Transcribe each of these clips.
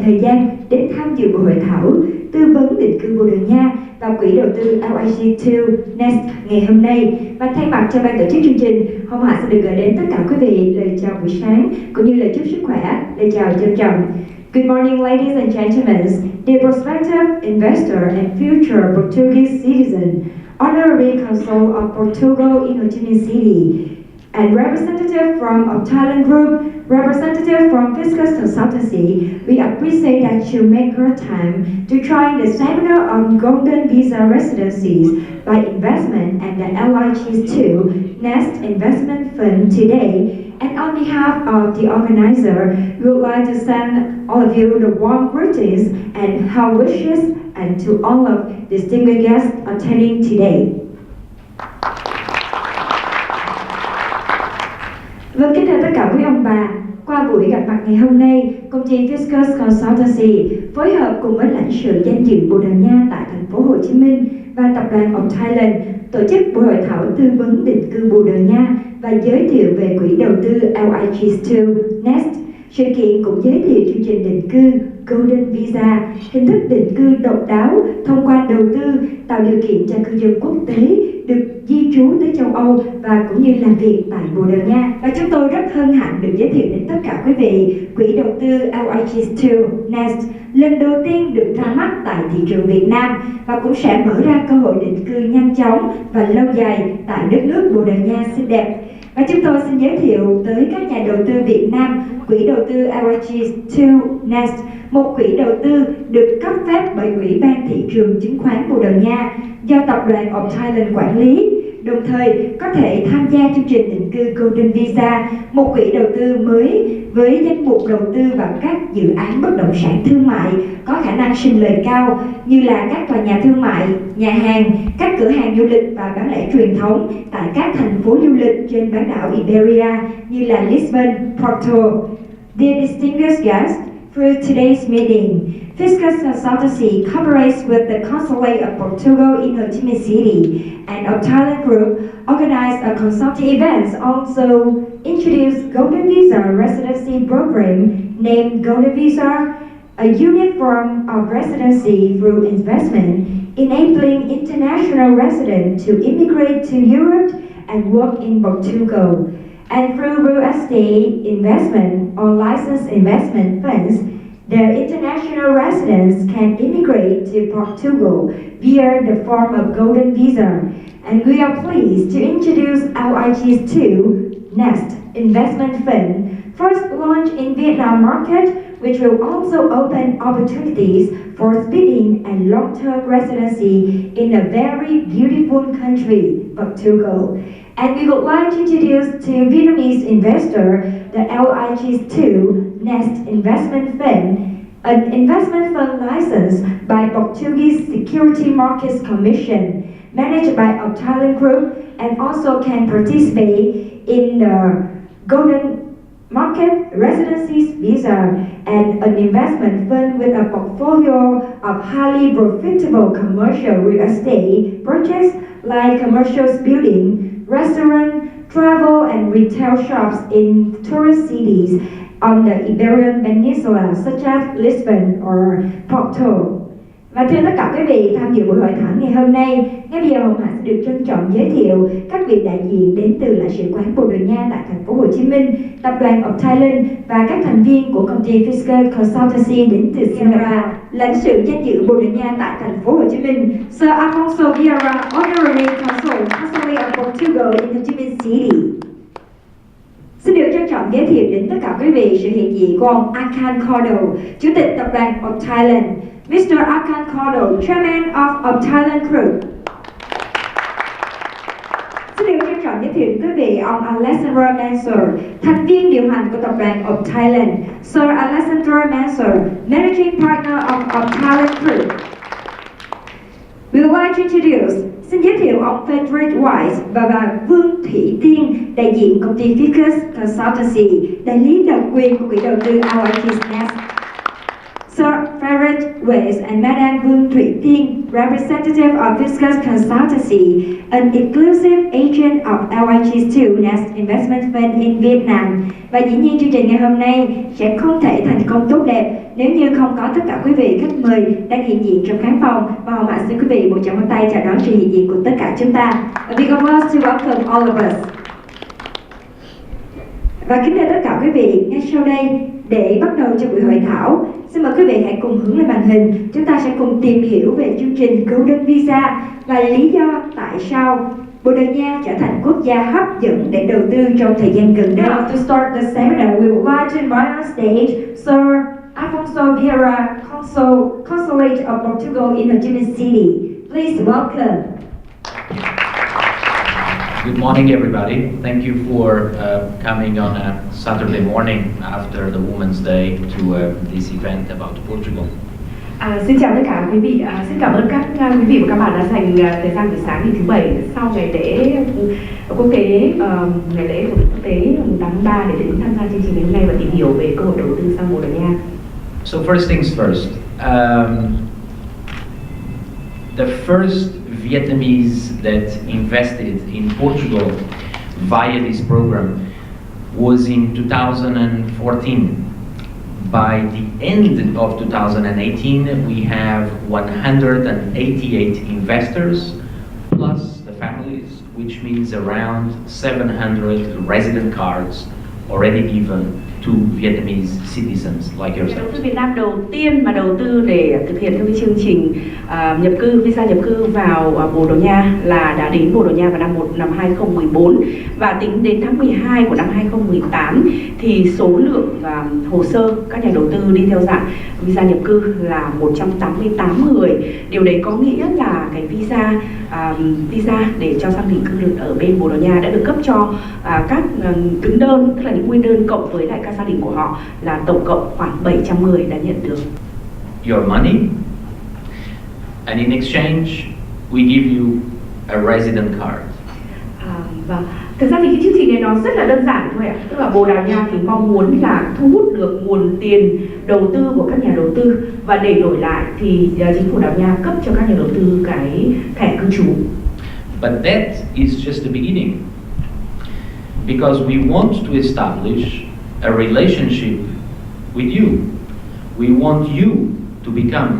thời gian đến tham dự buổi hội thảo tư vấn định cư Bồ Đào Nha và quỹ đầu tư LIG2 Nest ngày hôm nay. Và thay mặt cho ban tổ chức chương trình, Hồng Hạnh sẽ được gửi đến tất cả quý vị lời chào buổi sáng cũng như lời chúc sức khỏe, lời chào trân trọng. Good morning, ladies and gentlemen, dear prospective investor and future Portuguese citizen, Honorary Consul of Portugal in Ho Chi Minh City, and representative from Thailand Group, representative from Fiscal Consultancy, we appreciate that you make your time to join the seminar on Golden Visa Residencies by Investment and the LIG2 Nest Investment Fund today. And on behalf of the organizer, we would like to send all of you the warm greetings and health wishes and to all of distinguished guests attending today. Vâng, kính thưa tất cả quý ông bà, qua buổi gặp mặt ngày hôm nay, công ty Fiscal Consultancy phối hợp cùng với lãnh sự danh dự Bồ Đào Nha tại thành phố Hồ Chí Minh và tập đoàn of Thailand tổ chức buổi hội thảo tư vấn định cư Bồ Đào Nha và giới thiệu về quỹ đầu tư LIG2 Nest. Sự kiện cũng giới thiệu chương trình định cư Golden Visa, hình thức định cư độc đáo thông qua đầu tư tạo điều kiện cho cư dân quốc tế được di trú tới châu Âu và cũng như làm việc tại Bồ Đào Nha. Và chúng tôi rất hân hạnh được giới thiệu đến tất cả quý vị quỹ đầu tư LIG2 Nest lần đầu tiên được ra mắt tại thị trường Việt Nam và cũng sẽ mở ra cơ hội định cư nhanh chóng và lâu dài tại đất nước Bồ Đào Nha xinh đẹp. Và chúng tôi xin giới thiệu tới các nhà đầu tư Việt Nam quỹ đầu tư LIG2 Nest, một quỹ đầu tư được cấp phép bởi Ủy ban thị trường chứng khoán Bồ Đào Nha do tập đoàn of Thailand quản lý, đồng thời có thể tham gia chương trình định cư Golden Visa, một quỹ đầu tư mới với danh mục đầu tư vào các dự án bất động sản thương mại có khả năng sinh lời cao như là các tòa nhà thương mại, nhà hàng, các cửa hàng du lịch và bán lẻ truyền thống tại các thành phố du lịch trên bán đảo Iberia như là Lisbon, Porto. Dear distinguished guests, through today's meeting, Fiscal Consultancy cooperates with the Consulate of Portugal in Ho Chi Minh City and of Thailand Group organized a consulting event also introduced Golden Visa Residency Program named Golden Visa, a unique form of residency through investment, enabling international residents to immigrate to Europe and work in Portugal. And through real estate investment or licensed investment funds, the international residents can immigrate to Portugal via the form of Golden Visa. And we are pleased to introduce LIG2 Nest Investment Fund, first launched in Vietnam market, which will also open opportunities for speeding and long-term residency in a very beautiful country, Portugal. And we would like to introduce to Vietnamese investor the LIG2 Nest Investment Fund, an investment fund licensed by Portuguese Security Markets Commission, managed by a Thailand Group, and also can participate in the Golden Market Residencies Visa and an investment fund with a portfolio of highly profitable commercial real estate projects like commercial building, restaurant, travel and retail shops in tourist cities on the Iberian Peninsula such as Lisbon or Porto. Và thưa tất cả quý vị tham dự buổi hội thảo ngày hôm nay, ngay bây giờ Hồng Hạnh sẽ được trân trọng giới thiệu các vị đại diện đến từ lãnh sự quán Bồ Đào Nha tại thành phố Hồ Chí Minh, tập đoàn of Thailand và các thành viên của công ty Fiscal Consultancy đến từ Singapore. Lãnh sự danh dự Bồ Đào Nha tại thành phố Hồ Chí Minh, Sir Afonso Vieira, Honorary Consul, Consulate of Portugal in Ho Chi Minh City. Xin được trân trọng giới thiệu đến tất cả quý vị sự hiện diện của ông Akan Kordo, Chủ tịch tập đoàn of Thailand, Mr. Akan Kordo, Chairman of Thailand Group. Xin được trân trọng giới thiệu đến quý vị ông Alexander Mansur, thành viên điều hành của tập đoàn of Thailand, Sir Alexander Mansur, Managing Partner of Thailand Group. We would like to introduce, xin giới thiệu ông Frederick Weiss và bà Vương Thủy Tiên, đại diện công ty Fiscal Consultancy, đại lý độc quyền của quỹ đầu tư LIG Nest. Sir Frederick Wes and Madame Vương Thủy Tiên, representative of Fiscus Consultancy, an exclusive agent of LIG's2 Next Investment Fund in Vietnam. Và dĩ nhiên chương trình ngày hôm nay sẽ không thể thành công tốt đẹp nếu như không có tất cả quý vị khách mời đang hiện diện trong khán phòng. Và hồng hạnh xin quý vị một tràng pháo tay chào đón sự hiện diện của tất cả chúng ta. A big applause to welcome all of us. Và kính thưa tất cả quý vị, ngay sau đây để bắt đầu cho buổi hội thảo, xin mời quý vị hãy cùng hướng lên màn hình. Chúng ta sẽ cùng tìm hiểu về chương trình Golden Visa và lý do tại sao Bồ Đào Nha trở thành quốc gia hấp dẫn để đầu tư trong thời gian gần đây. Now, to start the seminar, we would like to invite on stage Sir Afonso Vieira, Consulate of Portugal in Ho Chi Minh City. Please welcome. Good morning, everybody. Thank you for coming on a Saturday morning after the Women's Day to this event about Portugal. Xin chào tất cả quý vị. Xin cảm ơn các quý vị và các bạn đã dành thời gian buổi sáng ngày thứ Bảy sau ngày lễ quốc tế, ngày lễ của quốc tế mùng 8 tháng 3 để đến tham gia chương trình ngày hôm nay và tìm hiểu về cơ hội đầu tư sang Bồ Đào Nha. So first things first. The first Vietnamese that invested in Portugal via this program was in 2014. By the end of 2018, we have 188 investors plus the families, which means around 700 resident cards already given to Vietnamese citizens like yourself. Đầu tư Việt Nam đầu tiên mà đầu tư để thực hiện theo cái chương trình nhập cư, visa nhập cư vào Bồ Đào Nha là đã đến Bồ Đào Nha vào năm 2014 và tính đến tháng 12 của năm 2018 thì số lượng hồ sơ các nhà đầu tư đi theo dạng visa nhập cư là 188 người. Điều đấy có nghĩa là cái visa để cho sang định cư ở bên Bồ Đào Nha đã được cấp cho các ứng đơn, tức là những nguyên đơn cộng với lại các gia đình của họ là tổng cộng khoảng 700 người đã nhận được. Your money, and in exchange we give you a resident card. Và thực ra thì cái chương trình này nó rất là đơn giản thôi ạ. Tức là Bồ Đào Nha thì mong muốn là thu hút được nguồn tiền đầu tư của các nhà đầu tư và để đổi lại thì chính phủ Đào Nha cấp cho các nhà đầu tư cái thẻ cư trú. But that is just the beginning, because we want to establish a relationship with you. We want you to become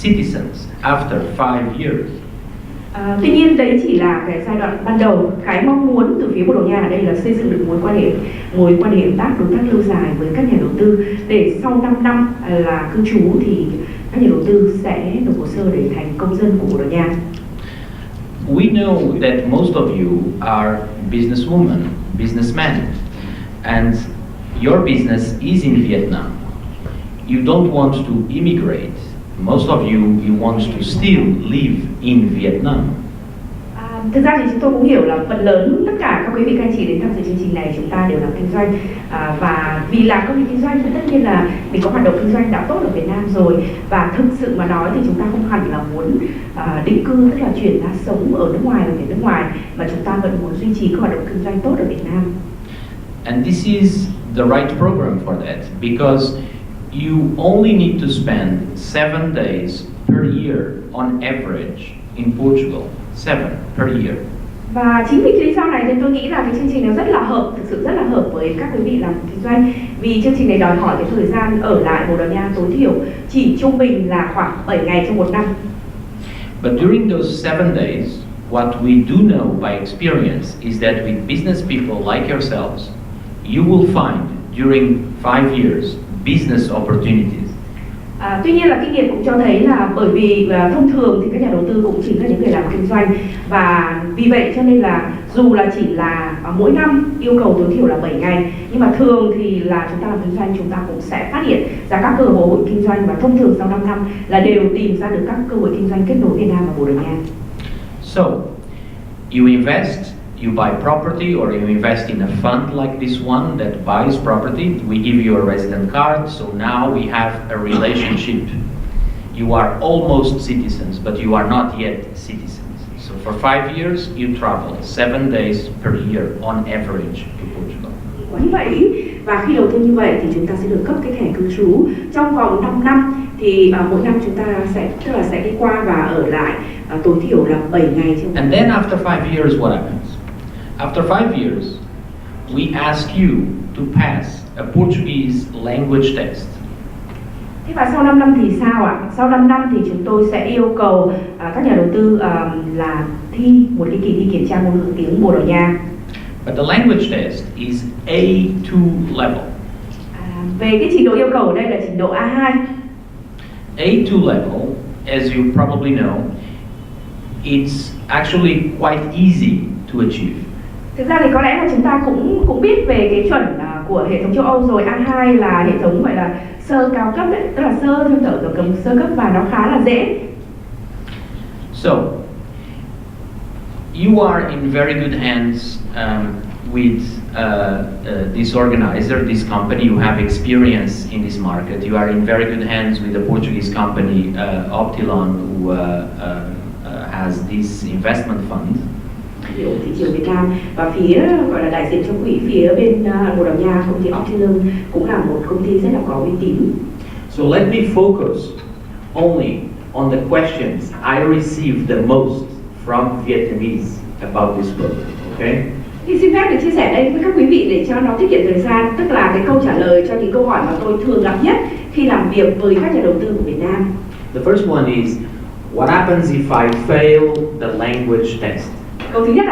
citizens after 5 years. Tuy nhiên đấy chỉ là cái giai đoạn ban đầu. Cái mong muốn từ phía Bồ Đào Nha ở đây là xây dựng được mối quan hệ hợp tác, đối tác lâu dài với các nhà đầu tư để sau 5 năm là cư trú thì các nhà đầu tư sẽ nộp hồ sơ để thành công dân của Bồ Đào Nha. We know that most of you are businesswomen, businessmen, and your business is in Vietnam. You don't want to immigrate. Most of you want to still live in Vietnam. Thực ra thì chúng tôi cũng hiểu là phần lớn tất cả các quý vị các anh chị đến tham dự chương trình này chúng ta đều làm kinh doanh và vì là công việc kinh doanh thì tất nhiên là mình có hoạt động kinh doanh đã tốt ở Việt Nam rồi và thực sự mà nói thì chúng ta không hẳn là muốn định cư, tức là chuyển ra sống ở nước ngoài, làm việc nước ngoài, mà chúng ta vẫn muốn duy trì các hoạt động kinh doanh tốt ở Việt Nam. And this is the right program for that, because you only need to spend 7 days per year on average in Portugal. 7 per year. Và chính vì cái lý do này thì tôi nghĩ là cái chương trình nó rất là hợp, thực sự rất là hợp với các quý vị làm kinh doanh. Vì chương trình này đòi hỏi cái thời gian ở lại Bồ Đào Nha tối thiểu chỉ trung bình là khoảng 7 ngày trong một năm. But during those 7 days, what we do know by experience is that with business people like yourselves, you will find during 5 years business opportunities. Tuy nhiên là kinh nghiệm cũng cho thấy là bởi vì thông thường thì các nhà đầu tư cũng chính là những người làm kinh doanh và vì vậy cho nên là dù là chỉ là mỗi năm yêu cầu tối thiểu là 7 ngày nhưng mà thường thì là chúng ta làm kinh doanh chúng ta cũng sẽ phát hiện ra các cơ hội kinh doanh và thông thường sau 5 năm là đều tìm ra được các cơ hội kinh doanh kết nối Việt Nam và Bồ Đào Nha. So, you invest, you buy property, or you invest in a fund like this one that buys property. We give you a resident card, so now we have a relationship. You are almost citizens, but you are not yet citizens. So for 5 years, you travel 7 days per year on average to Portugal. như vậy. Và khi đầu tư như vậy thì chúng ta sẽ được cấp cái thẻ cư trú trong vòng 5 năm. Thì mỗi năm chúng ta sẽ đi qua và ở lại tối thiểu là 7 ngày. And then after 5 years, what happens? After 5 years, we ask you to pass a Portuguese language test. Thế và sau 5 năm thì sao ạ? Sau 5 năm thì chúng tôi sẽ yêu cầu các nhà đầu tư là thi một cái kỳ thi kiểm tra ngôn ngữ tiếng Bồ Đào Nha. But the language test is A2 level. Về cái trình độ yêu cầu ở đây là trình độ A2. A2 level, as you probably know, it's actually quite easy to achieve. Thực ra thì có lẽ là chúng ta cũng biết về cái chuẩn của hệ thống châu Âu rồi. A2 là hệ thống gọi là sơ cao cấp đấy, tức là sơ theo kiểu cầm sơ cấp và nó khá là dễ. So, you are in very good hands with this organizer, this company. You have experience in this market. You are in very good hands with the Portuguese company Optilon, who has this investment fund. Hiểu thị trường Việt Nam và phía gọi là đại diện cho quỹ phía bên Bồ Đào Nha, công ty Optilon cũng là một công ty rất là có uy tín. So let me focus only on the questions I received the most from Vietnamese about this book, okay? Thì xin phép được chia sẻ đây với các quý vị để cho nó tiết kiệm thời gian, tức là cái câu trả lời cho những câu hỏi mà tôi thường gặp nhất khi làm việc với các nhà đầu tư của Việt Nam. The first one is, what happens if I fail the language test? Câu thứ nhất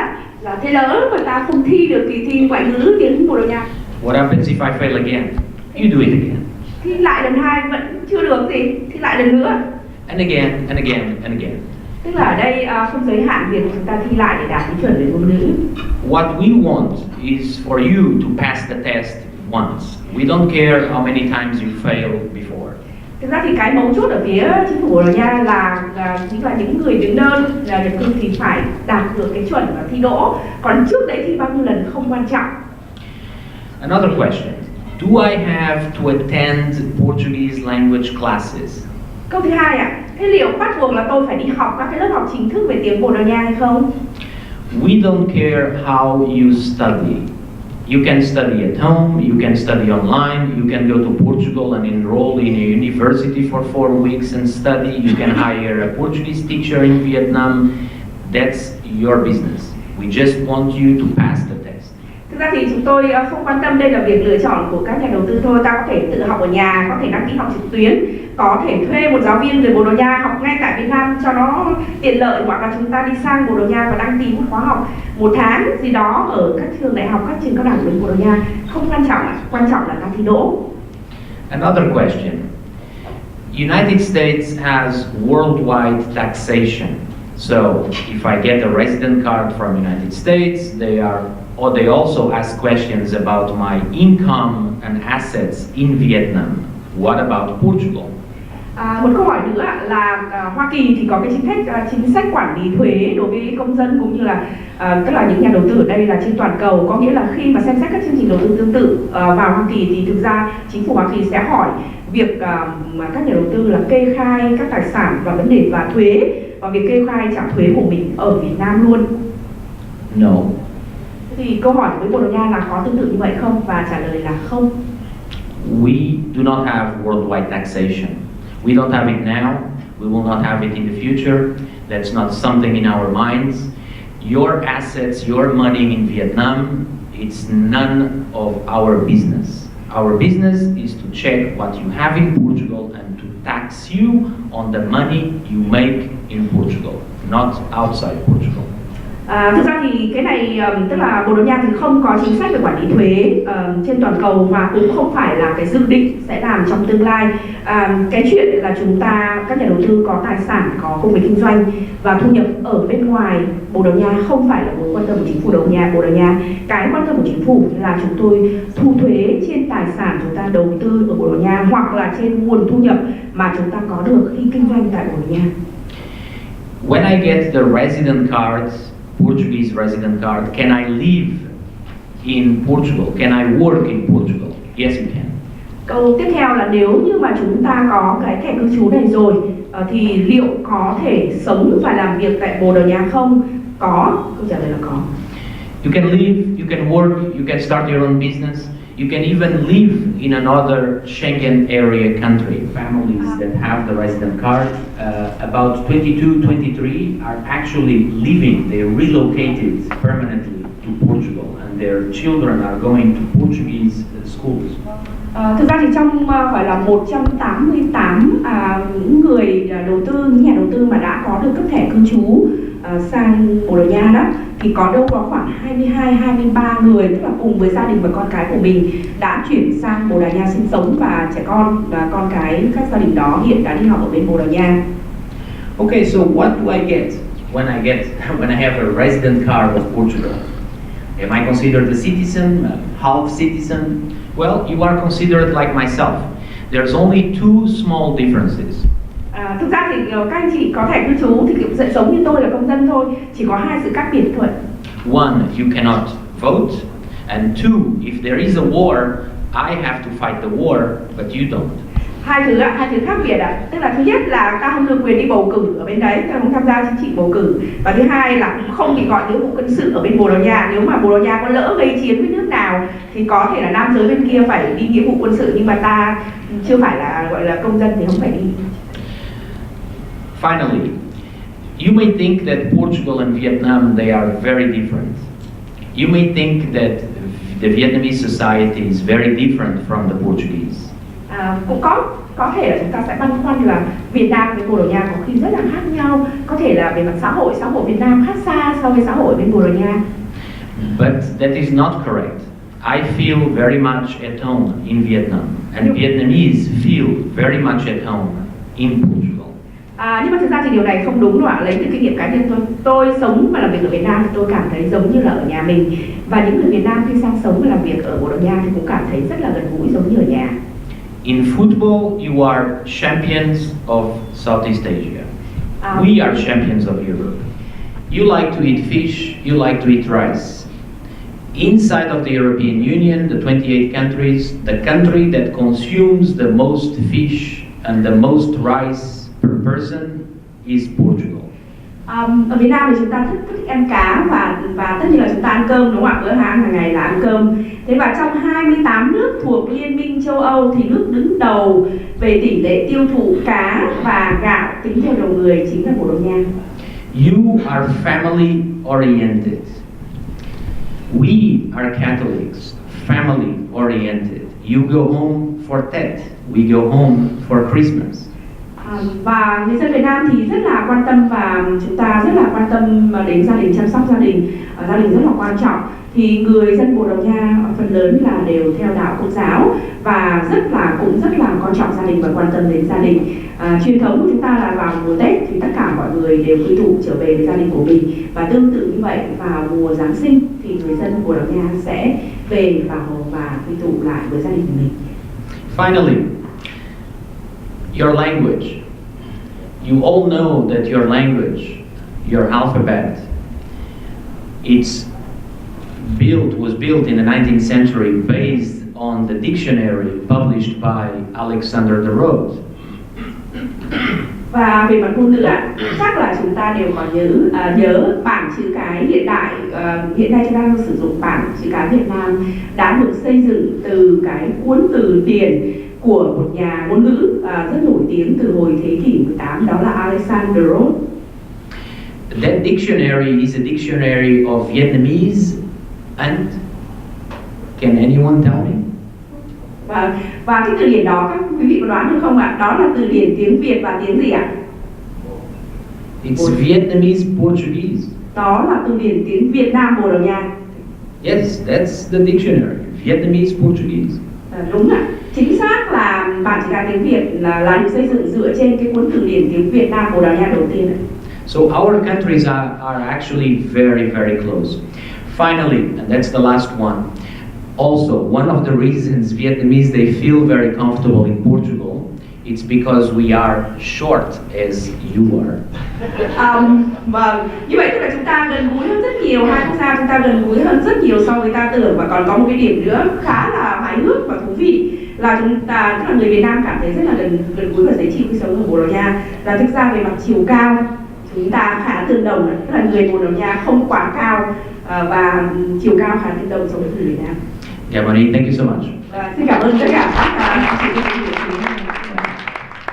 là thế lỡ mà ta không thi được kỳ thi ngoại ngữ tiếng Bồ Đào Nha. What happens if I fail again? You do it again. Thi lại lần 2 vẫn chưa được thì thi lại lần nữa. And again, and again, and again. Tức là ở đây không giới hạn việc chúng ta thi lại để đạt cái chuẩn về ngôn ngữ. What we want is for you to pass the test once. We don't care how many times you failed before. Thực ra thì cái mấu chốt ở phía chính phủ Bồ Đào Nha là chính là những người đứng đơn là nhập cư thì phải đạt được cái chuẩn và thi đỗ. Còn trước đấy thi bao nhiêu lần không quan trọng. Another question. Do I have to attend Portuguese language classes? Câu thứ hai thế liệu bắt buộc là tôi phải đi học các cái lớp học chính thức về tiếng Bồ Đào Nha hay không? We don't care how you study. You can study at home, you can study online, you can go to Portugal and enroll in a university for 4 weeks and study, you can hire a Portuguese teacher in Vietnam. That's your business. We just want you to pass the test. Thực ra thì chúng tôi không quan tâm, đây là việc lựa chọn của các nhà đầu tư thôi. Ta có thể tự học ở nhà, có thể đăng ký học trực tuyến, có thể thuê một giáo viên người Bồ Đào Nha học ngay tại Việt Nam cho nó tiện lợi, hoặc là chúng ta đi sang Bồ Đào Nha và đăng ký một khóa học 1 tháng gì đó ở các trường đại học, các trường cao đẳng của Bồ Đào Nha. Không quan trọng, quan trọng là ta thi đỗ. Another question. United States has worldwide taxation. So if I get a resident card from United States, they also ask questions about my income and assets in Vietnam. What about Portugal? Một câu hỏi nữa là Hoa Kỳ thì có cái chính sách quản lý thuế đối với công dân cũng như là tức là những nhà đầu tư ở đây là trên toàn cầu. Có nghĩa là khi mà xem xét các chương trình đầu tư tương tự vào Hoa Kỳ thì thực ra chính phủ Hoa Kỳ sẽ hỏi việc mà các nhà đầu tư là kê khai các tài sản và vấn đề và thuế, và việc kê khai trả thuế của mình ở Việt Nam luôn. No. Thì câu hỏi với Bồ Đào Nha là có tương tự như vậy không? Và trả lời là không. We do not have worldwide taxation. We don't have it now. We will not have it in the future. That's not something in our minds. Your assets, your money in Vietnam, it's none of our business. Our business is to check what you have in Portugal and to tax you on the money you make in Portugal, not outside Portugal. Thực ra thì cái này tức là Bồ Đào Nha thì không có chính sách về quản lý thuế trên toàn cầu và cũng không phải là cái dự định sẽ làm trong tương lai. Cái chuyện là chúng ta, các nhà đầu tư có tài sản, có công việc kinh doanh và thu nhập ở bên ngoài Bồ Đào Nha không phải là mối quan tâm của chính phủ Bồ Đào Nha. Cái quan tâm của chính phủ là chúng tôi thu thuế trên tài sản chúng ta đầu tư ở Bồ Đào Nha hoặc là trên nguồn thu nhập mà chúng ta có được khi kinh doanh tại Bồ Đào Nha. When I get the resident cards, Portuguese resident card, can I live in Portugal? Can I work in Portugal? Yes, you can. Câu tiếp theo là nếu như mà chúng ta có cái thẻ cư trú này rồi thì liệu có thể sống và làm việc tại Bồ Đào Nha không? Có, câu trả lời là có. You can live, you can work, you can start your own business. You can even live in another Schengen area country. Families that have the resident card, about 22, 23 are actually living, they relocated permanently to Portugal and their children are going to Portuguese schools. Thực ra thì trong gọi là 188 những người đầu tư, những nhà đầu tư mà đã có được cấp thẻ cư trú sang Bồ Đào Nha đó, thì có đâu có khoảng 22-23 người, tức là cùng với gia đình và con cái của mình đã chuyển sang Bồ Đào Nha sinh sống, và trẻ con và con cái các gia đình đó hiện đã đi học ở bên Bồ Đào Nha. Okay, so what do I get when I have a resident card of Portugal? Am I considered a citizen, a half citizen? Well, you are considered like myself. There's only two small differences. Thực ra thì các anh chị có thẻ cư trú thì cũng sẽ giống như tôi là công dân thôi, chỉ có hai sự khác biệt thôi. One, you cannot vote, and two, if there is a war, I have to fight the war, but you don't. Hai thứ khác biệt tức là thứ nhất là ta không được quyền đi bầu cử ở bên đấy, ta không tham gia chính trị bầu cử, và thứ hai là cũng không bị gọi nghĩa vụ quân sự ở bên Bồ Đào Nha. Nếu mà Bồ Đào Nha có lỡ gây chiến với nước nào thì có thể là nam giới bên kia phải đi nghĩa vụ quân sự, nhưng mà ta chưa phải là gọi là công dân thì không phải đi. Finally, you may think that Portugal and Vietnam, they are very different. You may think that the Vietnamese society is very different from the Portuguese. Cũng có thể là chúng ta sẽ băn khoăn là Việt Nam với Bồ Đào Nha có khi rất là khác nhau, có thể là về mặt xã hội Việt Nam khác xa so với xã hội bên Bồ Đào Nha. But that is not correct. I feel very much at home in Vietnam, and Vietnamese feel very much at home in Portugal. Nhưng mà thực ra thì điều này không đúng đâu ạ. Lấy từ kinh nghiệm cá nhân tôi sống và làm việc ở Việt Nam thì tôi cảm thấy giống như là ở nhà mình, và những người Việt Nam khi sang sống và làm việc ở Bồ Đào Nha thì cũng cảm thấy rất là gần gũi giống như ở nhà. In football, you are champions of Southeast Asia. We are champions of Europe. You like to eat fish, you like to eat rice. Inside of the European Union, the 28 countries, the country that consumes the most fish and the most rice per person is Portugal. Ở Việt Nam thì chúng ta thích ăn cá và tất nhiên là chúng ta ăn cơm, đúng không ạ? Bữa hàng ngày là ăn cơm. Thế và trong 28 nước thuộc Liên minh châu Âu thì nước đứng đầu về tỷ lệ tiêu thụ cá và gạo tính theo đầu người chính là Bồ Đào Nha. You are family oriented. We are Catholics, family oriented. You go home for Tet, we go home for Christmas. Và người dân Việt Nam thì rất là quan tâm, và chúng ta rất là quan tâm đến gia đình, chăm sóc gia đình rất là quan trọng. Thì người dân Bồ Đào Nha phần lớn là đều theo đạo Công giáo và cũng rất là coi trọng gia đình và quan tâm đến gia đình. Truyền thống của chúng ta là vào mùa Tết thì tất cả mọi người đều quy tụ trở về với gia đình của mình, và tương tự như vậy vào mùa Giáng sinh thì người dân Bồ Đào Nha sẽ về và quy tụ lại với gia đình của mình. Finally, your language. You all know that your language, your alphabet, was built in the 19th century based on the dictionary published by Alexander the Rose. Và về mặt ngôn ngữ chắc là chúng ta đều có nhớ bảng chữ cái hiện đại. Hiện nay chúng ta đang sử dụng bảng chữ cái Việt Nam đã được xây dựng từ cái cuốn từ điển của một nhà ngôn ngữ rất nổi tiếng từ hồi thế kỷ 18, đó là Alexander the Rose. That dictionary is a dictionary of Vietnamese and can anyone tell me? Và cái từ điển đó các quý vị có đoán được không ạ? Đó là từ điển tiếng Việt và tiếng gì ạ? It's Vietnamese Portuguese. Đó là từ điển tiếng Việt Nam Bồ Đào Nha. Yes, that's the dictionary. Vietnamese Portuguese. Đúng ạ. Chính xác là bản chữ cái tiếng Việt là được xây dựng dựa trên cái cuốn từ điển tiếng Việt Nam Bồ Đào Nha đầu tiên. So our countries are actually very, very close. Finally, and that's the last one, also one of the reasons Vietnamese, they feel very comfortable in Portugal, it's because we are short as you are. Vâng, như vậy tức là chúng ta gần gũi hơn rất nhiều, hai quốc gia chúng ta gần gũi hơn rất nhiều so với ta tưởng. Và còn có một cái điểm nữa khá là hài hước và thú vị là chúng ta, tức là người Việt Nam cảm thấy rất là gần gũi và dễ chịu khi sống ở Bồ Đào Nha, là thực ra về mặt chiều cao chúng ta khá tương đồng, tức là người Bồ Đào Nha không quá cao và chiều cao khá tương đồng so với người Việt Nam. Yeah, Monique, thank you so much. Xin cảm ơn tất cả các chị em.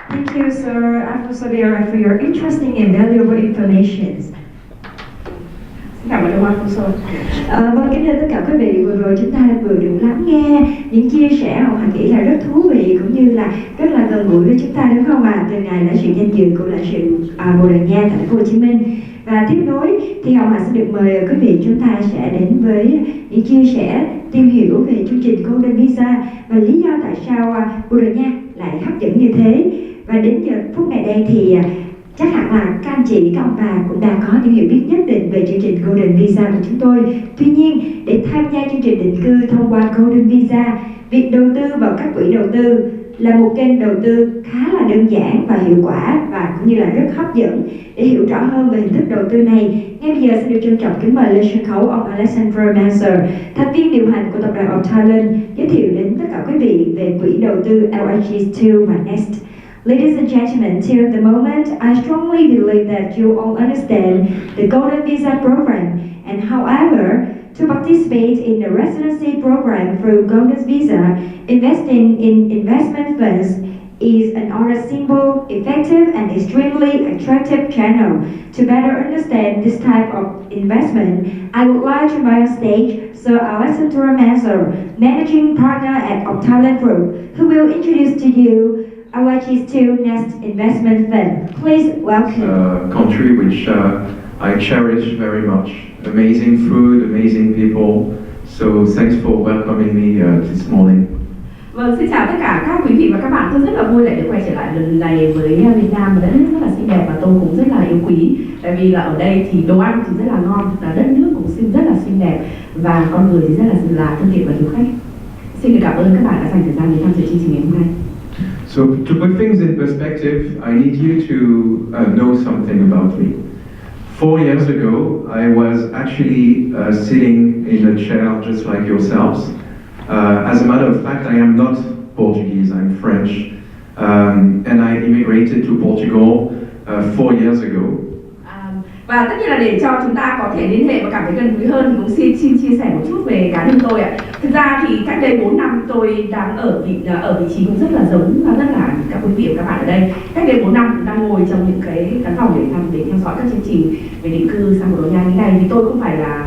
Thank you, Sir Alfonso for your interesting and valuable information. Cảm ơn ông Alfonso. Vâng, kính thưa tất cả quý vị, vừa rồi chúng ta vừa được lắng nghe những chia sẻ Hoàng nghĩ là rất thú vị cũng như là rất là gần gũi với chúng ta, đúng không ạ? Từ ngài lãnh sự danh dự của lãnh sự Bồ Đào Nha tại thành phố Hồ Chí Minh. Và tiếp nối thì Hồng Hạnh sẽ được mời quý vị chúng ta sẽ đến với những chia sẻ tìm hiểu về chương trình Golden Visa và lý do tại sao Bồ Đào Nha lại hấp dẫn như thế. Và đến giờ phút này đây thì chắc hẳn là các anh chị, các ông bà cũng đã có những hiểu biết nhất định về chương trình Golden Visa của chúng tôi. Tuy nhiên, để tham gia chương trình định cư thông qua Golden Visa, việc đầu tư vào các quỹ đầu tư là một kênh đầu tư khá là đơn giản và hiệu quả và cũng như là rất hấp dẫn. Để hiểu rõ hơn về hình thức đầu tư này, ngay bây giờ sẽ được trân trọng kính mời lên sân khấu ông Alexander Manser, thành viên điều hành của tập đoàn of Thailand, giới thiệu đến tất cả quý vị về quỹ đầu tư LIG2 và Nest. Ladies and gentlemen, till the moment, I strongly believe that you all understand the Golden Visa program, and however, to participate in the residency program through Golden Visa, investing in investment funds is another simple, effective, and extremely attractive channel. To better understand this type of investment, I would like to invite on stage Sir Alexander Manser, Managing Partner at Thailand Group, who will introduce to you LIG2 Nest Investment Fund. Please welcome. Country which I cherish very much. Amazing food, amazing people. So thanks for welcoming me this morning. Vâng, xin chào tất cả các quý vị và các bạn. Tôi rất là vui lại được quay trở lại lần này với Việt Nam, một đất nước rất là xinh đẹp và tôi cũng rất là yêu quý. Tại vì là ở đây thì đồ ăn thì rất là ngon, đất nước cũng rất là xinh đẹp và con người thì rất là thân thiện và hiếu khách. Xin được cảm ơn các bạn đã dành thời gian đến tham dự chương trình ngày hôm nay. So to put things in perspective, I need you to know something about me. 4 years ago, I was actually sitting in a chair just like yourselves. As a matter of fact, I am not Portuguese, I'm French. And I immigrated to Portugal 4 years ago. Và tất nhiên là để cho chúng ta có thể liên hệ và cảm thấy gần gũi hơn, cũng xin chia sẻ một chút về cá nhân tôi ạ. Thực ra thì cách đây 4 năm tôi đang ở vị trí cũng rất là giống và rất là các quý vị và các bạn ở đây. Cách đây 4 năm đang ngồi trong những cái căn phòng để theo dõi các chương trình về định cư sang Bồ Đào Nha như này. Thì tôi không phải là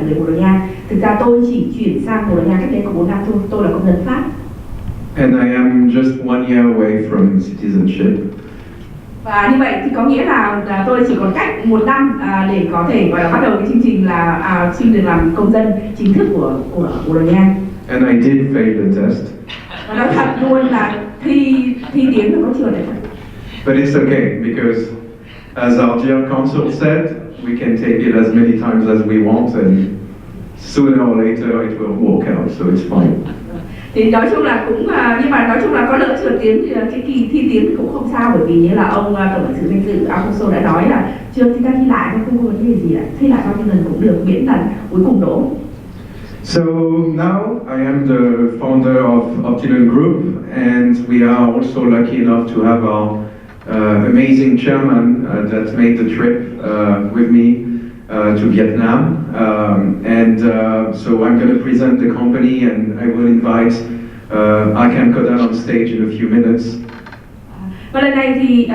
người Bồ Đào Nha. Thực ra tôi chỉ chuyển sang Bồ Đào Nha cách đây có 4 năm thôi. Tôi là công dân Pháp. And I am just 1 year away from citizenship. Và như vậy thì có nghĩa là tôi chỉ còn cách 1 năm để có thể gọi là bắt đầu cái chương trình là xin được làm công dân chính thức của Bồ Đào Nha. And I did fail the test. Và nói thật luôn là thi tiếng là có trượt đấy. But it's okay because, as our dear consul said, we can take it as many times as we want, and sooner or later it will work out, so it's fine. Thì nói chung là cũng nhưng mà nói chung là có lỡ trượt tiếng thì cái kỳ thi tiếng cũng không sao, bởi vì như là ông tổng lãnh sự danh dự Alfonso đã nói là trượt thì ta thi lại, nó không có vấn đề gì ạ, thi lại bao nhiêu lần cũng được, miễn là cuối cùng đỗ. So now I am the founder of DInh Group, and we are also lucky enough to have our amazing chairman that made the trip with me to Vietnam. So I'm going to present the company, and I will invite Akan Kodan on stage in a few minutes. Và lần này thì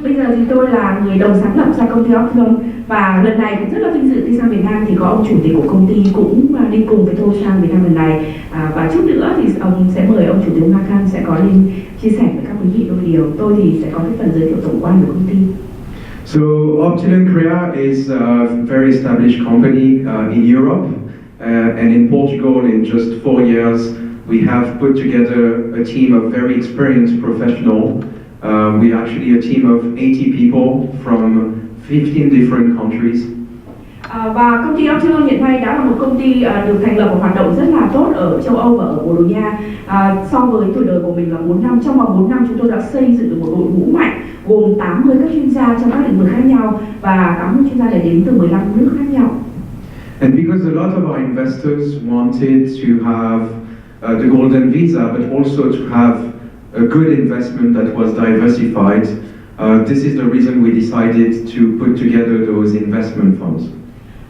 bây giờ thì tôi là người đồng sáng lập ra công ty Optimum, và lần này cũng rất là vinh dự khi sang Việt Nam thì có ông chủ tịch của công ty cũng đi cùng với tôi sang Việt Nam lần này, và chút nữa thì ông sẽ mời ông chủ tịch Akan sẽ có lên chia sẻ với các quý vị đôi điều. Tôi thì sẽ có cái phần giới thiệu tổng quan về công ty. So DInh Korea is a very established company in Europe, and in Portugal in just 4 years we have put together a team of very experienced professionals. We're actually a team of 80 people from 15 different countries. Và công ty Optimum hiện nay đã là một công ty được thành lập và hoạt động rất là tốt ở châu Âu và ở Bồ Đào Nha. So với tuổi đời của mình là 4 năm, trong vòng 4 năm chúng tôi đã xây dựng được một đội ngũ mạnh gồm 80 các chuyên gia trong các lĩnh vực khác nhau, và 80 chuyên gia này đến từ 15 nước khác nhau. And because a lot of our investors wanted to have the Golden Visa, but also to have a good investment that was diversified, this is the reason we decided to put together those investment funds.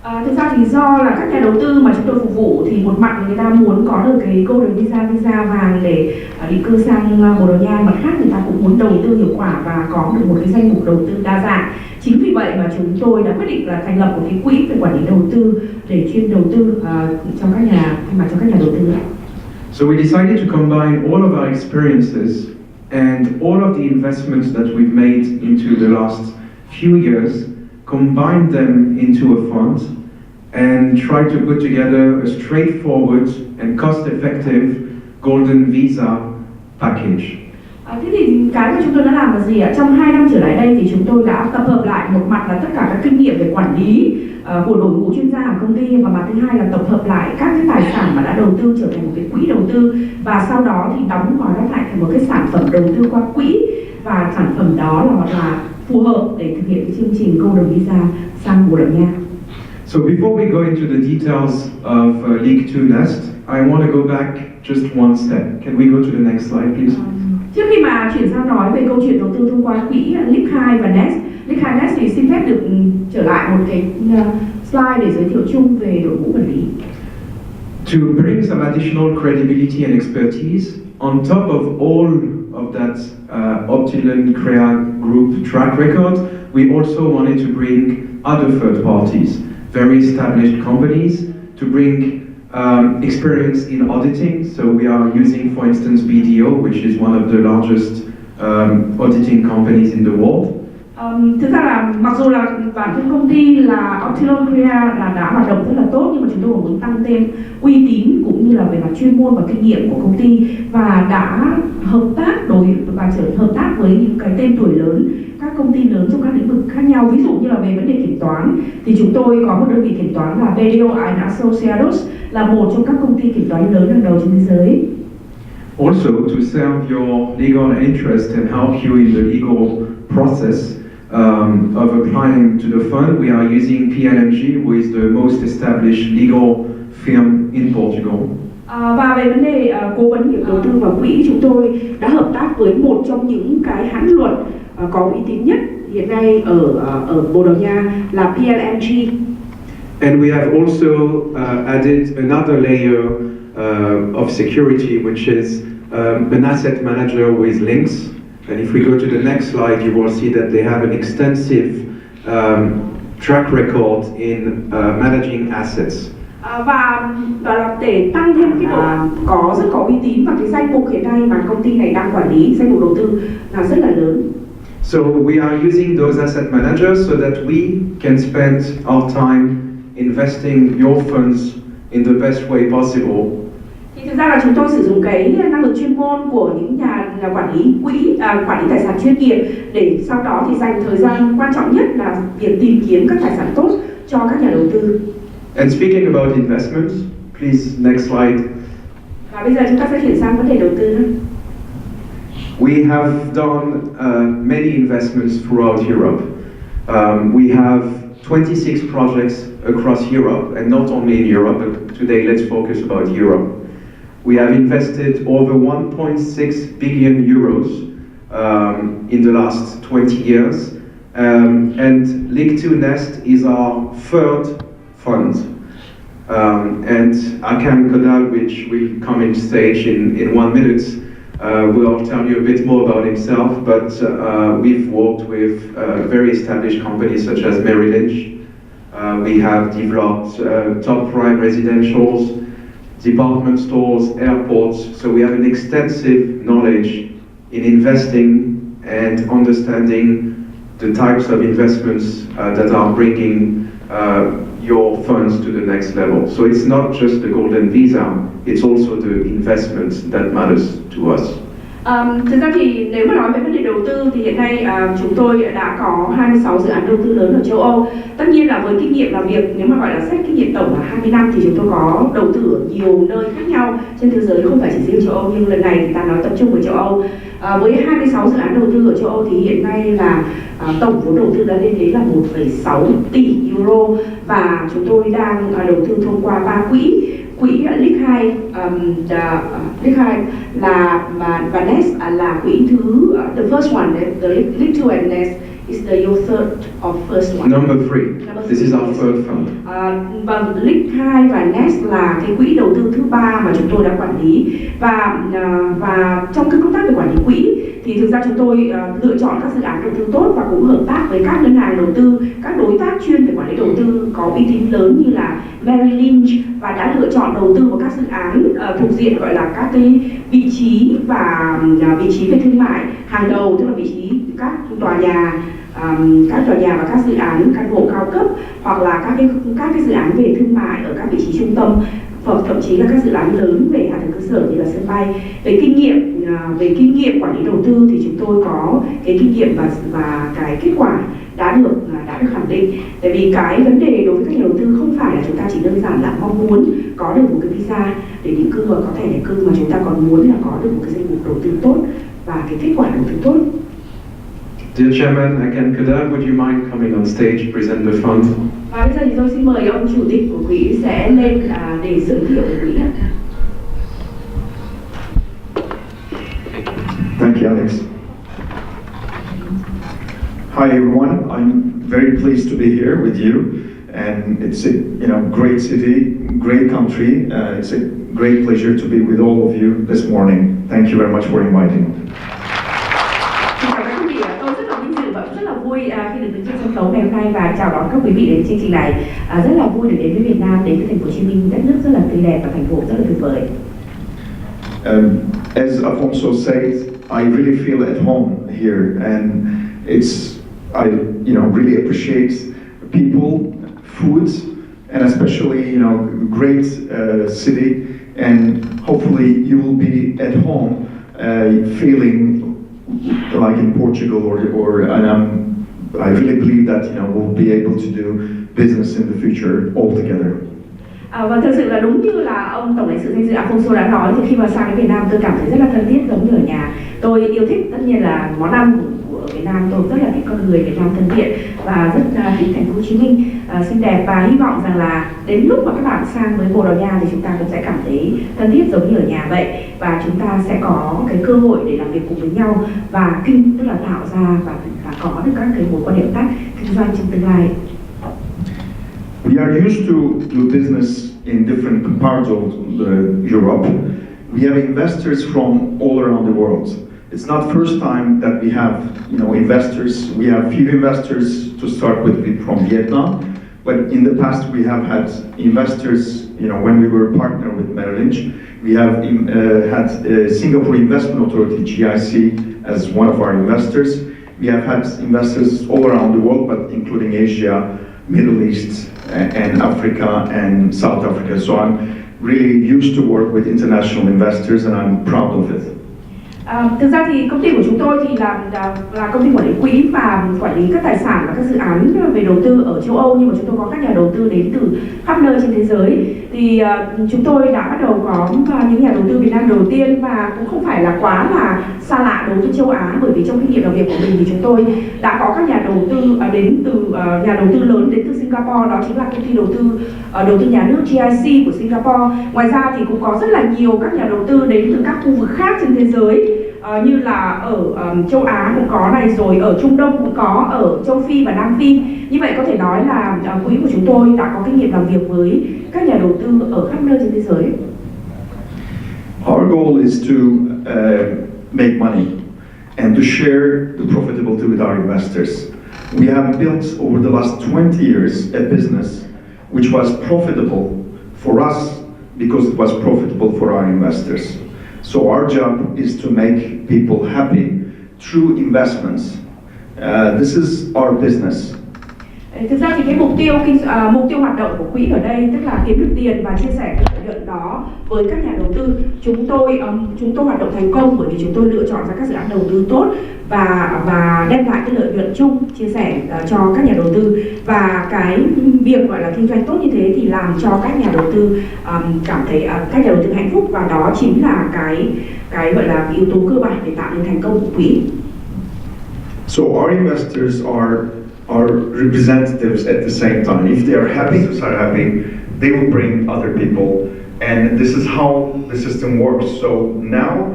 Thực ra thì do là các nhà đầu tư mà chúng tôi phục vụ thì một mặt người ta muốn có được cái Golden Visa vàng để định cư sang Bồ Đào Nha, mặt khác người ta cũng muốn đầu tư hiệu quả và có được một cái danh mục đầu tư đa dạng. Chính vì vậy mà chúng tôi đã quyết định là thành lập một cái quỹ về quản lý đầu tư để chuyên đầu tư cho các nhà đầu tư. So we decided to combine all of our experiences and all of the investments that we've made into the last few years, combine them into a fund and try to put together a straightforward and cost-effective golden visa package. Thế thì cái mà chúng tôi đã làm là gì ạ? Trong 2 năm trở lại đây thì chúng tôi đã tập hợp lại một mặt là tất cả các kinh nghiệm về quản lý của đội ngũ chuyên gia của công ty, và mặt thứ hai là tập hợp lại các cái tài sản mà đã đầu tư trở thành một cái quỹ đầu tư, và sau đó thì đóng gói nó lại thành một cái sản phẩm đầu tư qua quỹ, và sản phẩm đó là phù hợp để thực hiện cái chương trình Golden Visa sang Bồ Đào Nha. So before we go into the details of League 2 Nest, I want to go back just one step. Can we go to the next slide, please? Trước khi mà chuyển sang nói về câu chuyện đầu tư thông qua quỹ League 2 và Nest, League 2 Nest thì xin phép được trở lại một cái slide để giới thiệu chung về đội ngũ quản lý. To bring some additional credibility and expertise on top of all of that Optilon Crea Group track record, we also wanted to bring other third parties, very established companies, to bring experience in auditing. So we are using, for instance, BDO, which is one of the largest auditing companies in the world. Thực ra là mặc dù là bản thân công ty là Optilon Crea là đã hoạt động rất là tốt, nhưng mà chúng tôi cũng muốn tăng thêm uy tín cũng như là về mặt chuyên môn và kinh nghiệm của công ty, và đã hợp tác hợp tác với những cái tên tuổi lớn, các công ty lớn trong các lĩnh vực khác nhau. Ví dụ như là về vấn đề kiểm toán thì chúng tôi có một đơn vị kiểm toán là BDN Associados, là một trong các công ty kiểm toán lớn hàng đầu trên thế giới. Also, to serve your legal interest and help you in the legal process of applying to the fund, we are using PLMG, who is the most established legal firm in Portugal. Và về vấn đề cố vấn việc đầu tư vào quỹ, chúng tôi đã hợp tác với một trong những cái hãng luật có uy tín nhất hiện nay ở Bồ Đào Nha là PLMG. And we have also added another layer of security, which is an asset manager with links. And if we go to the next slide, you will see that they have an extensive track record in managing assets. Và để tăng thêm cái độ rất có uy tín, và cái danh mục hiện nay mà công ty này đang quản lý, danh mục đầu tư là rất là lớn. So we are using those asset managers so that we can spend our time investing your funds in the best way possible. Thì thực ra là chúng tôi sử dụng cái năng lực chuyên môn của những nhà quản lý quỹ, quản lý tài sản chuyên nghiệp, để sau đó thì dành thời gian quan trọng nhất là việc tìm kiếm các tài sản tốt cho các nhà đầu tư. And speaking about investments, please next slide. Và bây giờ chúng ta sẽ chuyển sang vấn đề đầu tư. We have done many investments throughout Europe. We have 26 projects across Europe, and not only in Europe, but today let's focus about Europe. We have invested over 1.6 billion euros in the last 20 years, and League 2 Nest is our third fund. And Akan Kodal, which will come in stage in 1 minute, will tell you a bit more about himself, but we've worked with very established companies such as Merrill Lynch. We have developed top prime residentials, department stores, airports, so we have an extensive knowledge in investing and understanding the types of investments that are bringing your funds to the next level. So it's not just the golden visa, it's also the investments that matters to us. Thực ra thì nếu mà nói về vấn đề đầu tư thì hiện nay chúng tôi đã có 26 dự án đầu tư lớn ở châu Âu. Tất nhiên là với kinh nghiệm làm việc, nếu mà gọi là xét kinh nghiệm tổng là 20 năm thì chúng tôi có đầu tư ở nhiều nơi khác nhau trên thế giới, không phải chỉ riêng châu Âu, nhưng lần này thì ta nói tập trung với châu Âu. Với 26 dự án đầu tư ở châu Âu thì hiện nay là tổng vốn đầu tư đã lên đến là 1,6 tỷ euro, và chúng tôi đang đầu tư thông qua 3 quỹ. Quỹ League 2 và Nest là quỹ thứ the first one, the League 2 and Nest Is your third or first one? Number 3. Number This is three. our third fund. Vâng, Link 2 và Next là cái quỹ đầu tư thứ ba mà chúng tôi đã quản lý, và trong cái công tác về quản lý quỹ thì thực ra chúng tôi lựa chọn các dự án đầu tư tốt và cũng hợp tác với các ngân hàng đầu tư, các đối tác chuyên về quản lý đầu tư có uy tín lớn như là Merrill Lynch, và đã lựa chọn đầu tư vào các dự án thuộc diện gọi là các cái vị trí và vị trí về thương mại hàng đầu, tức là vị trí các tòa nhà và các dự án căn hộ cao cấp, hoặc là các cái dự án về thương mại ở các vị trí trung tâm, hoặc thậm chí là các dự án lớn về hạ tầng cơ sở như là sân bay. Về kinh nghiệm quản lý đầu tư thì chúng tôi có cái kinh nghiệm và cái kết quả đã được khẳng định. Tại vì cái vấn đề đối với các nhà đầu tư không phải là chúng ta chỉ đơn giản là mong muốn có được một cái visa để định cư và có thẻ định cư, mà chúng ta còn muốn là có được một cái danh mục đầu tư tốt và cái kết quả đầu tư tốt. Dear Chairman, again, would you mind coming on stage to present the fund? Và bây giờ thì tôi xin mời ông chủ tịch của quỹ sẽ lên để giới thiệu về quỹ. Thank you, Alex. Hi everyone, I'm very pleased to be here with you, and it's a great city, great country. It's a great pleasure to be with all of you this morning. Thank you very much for inviting me. Tôi rất là vinh dự và rất là vui khi được đứng trên sân khấu ngày hôm nay và chào đón các quý vị đến chương trình này. Rất là vui được đến với Việt Nam, đến với thành phố Hồ Chí Minh, đất nước rất là tươi đẹp và thành phố rất là tuyệt vời. As Afonso said, I really feel at home here, and I really appreciate people, food, and especially great city, and hopefully you will be at home feeling like in Portugal and I really believe that we'll be able to do business in the future all together. Và thực sự là đúng như là ông tổng lãnh sự danh dự Afonso đã nói, thì khi mà sang đến Việt Nam tôi cảm thấy rất là thân thiết giống như ở nhà. Tôi yêu thích tất nhiên là món ăn của Việt Nam, tôi rất là thích con người Việt Nam thân thiện và rất thích thành phố Hồ Chí Minh xinh đẹp, và hy vọng rằng là đến lúc mà các bạn sang với Bồ Đào Nha thì chúng ta cũng sẽ cảm thấy thân thiết giống như ở nhà vậy, và chúng ta sẽ có cái cơ hội để làm việc cùng với nhau và tức là tạo ra và có được các cái mối quan hệ hợp tác kinh doanh trong tương lai. We are used to do business in different parts of Europe. We have investors from all around the world. It's not first time that we have, investors. We have few investors to start with from Vietnam, but in the past we have had investors. When we were a partner with Merrill Lynch, we have had Singapore Investment Authority (GIC) as one of our investors. We have had investors all around the world, but including Asia, Middle East, and Africa and South Africa. So I'm really used to work with international investors, and I'm proud of it. Thực ra thì công ty của chúng tôi thì là công ty quản lý quỹ và quản lý các tài sản và các dự án về đầu tư ở châu Âu, nhưng mà chúng tôi có các nhà đầu tư đến từ khắp nơi trên thế giới. Thì chúng tôi đã bắt đầu có những nhà đầu tư Việt Nam đầu tiên, và cũng không phải là quá là xa lạ đối với châu Á, bởi vì trong kinh nghiệm làm việc của mình thì chúng tôi đã có các nhà đầu tư đến từ nhà đầu tư lớn đến từ Singapore, đó chính là công ty đầu tư nhà nước GIC của Singapore. Ngoài ra thì cũng có rất là nhiều các nhà đầu tư đến từ các khu vực khác trên thế giới, như là ở châu Á cũng có này, rồi ở Trung Đông cũng có, ở châu Phi và Nam Phi. Như vậy có thể nói là quỹ của chúng tôi đã có kinh nghiệm làm việc với các nhà đầu tư ở khắp nơi trên thế giới. Our goal is to make money and to share the profitability with our investors. We have built over the last 20 years a business which was profitable for us because it was profitable for our investors. So our job is to make people happy through investments. This is our business. Thực ra thì cái mục tiêu hoạt động của quỹ ở đây tức là kiếm được tiền và chia sẻ cái lợi nhuận đó với các nhà đầu tư. Chúng tôi hoạt động thành công bởi vì chúng tôi lựa chọn ra các dự án đầu tư tốt và đem lại cái lợi nhuận chung chia sẻ cho các nhà đầu tư, và cái việc gọi là kinh doanh tốt như thế thì làm cho các nhà đầu tư cảm thấy các nhà đầu tư hạnh phúc, và đó chính là cái gọi là yếu tố cơ bản để tạo nên thành công của quỹ. So our investors are representatives at the same time. If they are happy, so are happy, they will bring other people, and this is how the system works. So now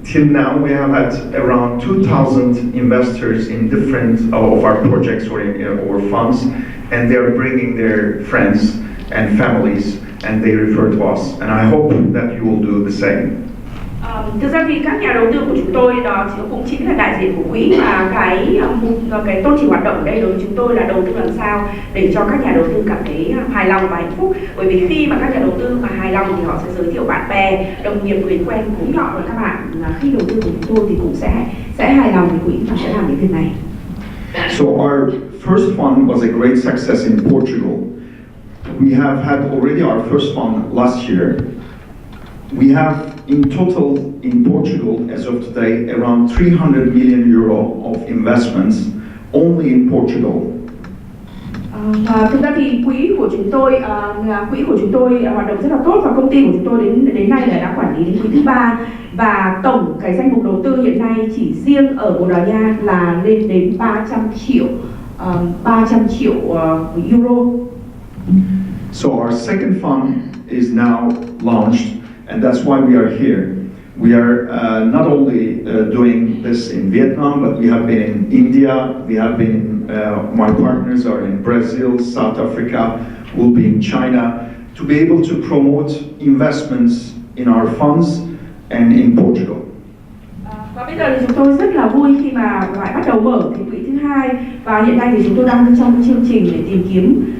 till now we have had around 2,000 investors in different of our projects or funds, and they're bringing their friends and families, and they refer to us. And I hope that you will do the same. Thực ra thì các nhà đầu tư của chúng tôi đó cũng chính là đại diện của quỹ, và cái tôn chỉ hoạt động ở đây đối với chúng tôi là đầu tư làm sao để cho các nhà đầu tư cảm thấy hài lòng và hạnh phúc. Bởi vì khi mà các nhà đầu tư mà hài lòng thì họ sẽ giới thiệu bạn bè, đồng nghiệp, người quen cũng họ, và các bạn khi đầu tư của chúng tôi thì cũng sẽ hài lòng với quỹ và sẽ làm những việc này. So our first fund was a great success in Portugal. We have had already our first fund last year. We have in total in Portugal as of today around 300 million euro of investments only in Portugal. Thực ra thì quỹ của chúng tôi hoạt động rất là tốt, và công ty của chúng tôi đến nay là đã quản lý đến quý thứ 3, và tổng cái danh mục đầu tư hiện nay chỉ riêng ở Bồ Đào Nha là lên đến 300 triệu euro. So our second fund is now launched, and that's why we are here. We are not only doing this in Vietnam, but we have been in India, we have been in, my partners are in Brazil, South Africa, we'll be in China, to be able to promote investments in our funds and in Portugal. Và bây giờ thì chúng tôi rất là vui khi mà lại bắt đầu mở cái quỹ thứ 2, và hiện nay thì chúng tôi đang trong chương trình để tìm kiếm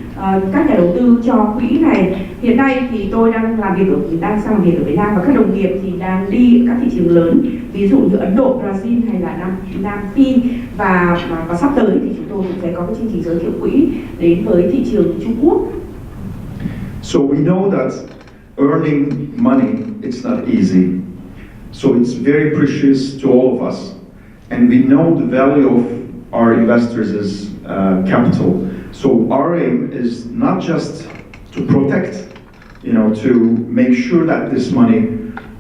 các nhà đầu tư cho quỹ này. Hiện nay thì tôi đang làm việc sang làm việc ở Việt Nam, và các đồng nghiệp thì đang đi các thị trường lớn, ví dụ như Ấn Độ, Brazil hay là Nam Phi, và sắp tới thì chúng tôi cũng sẽ có cái chương trình giới thiệu quỹ đến với thị trường Trung Quốc. So we know that earning money, it's not easy. So it's very precious to all of us, and we know the value of our investors' capital. So our aim is not just to protect, to make sure that this money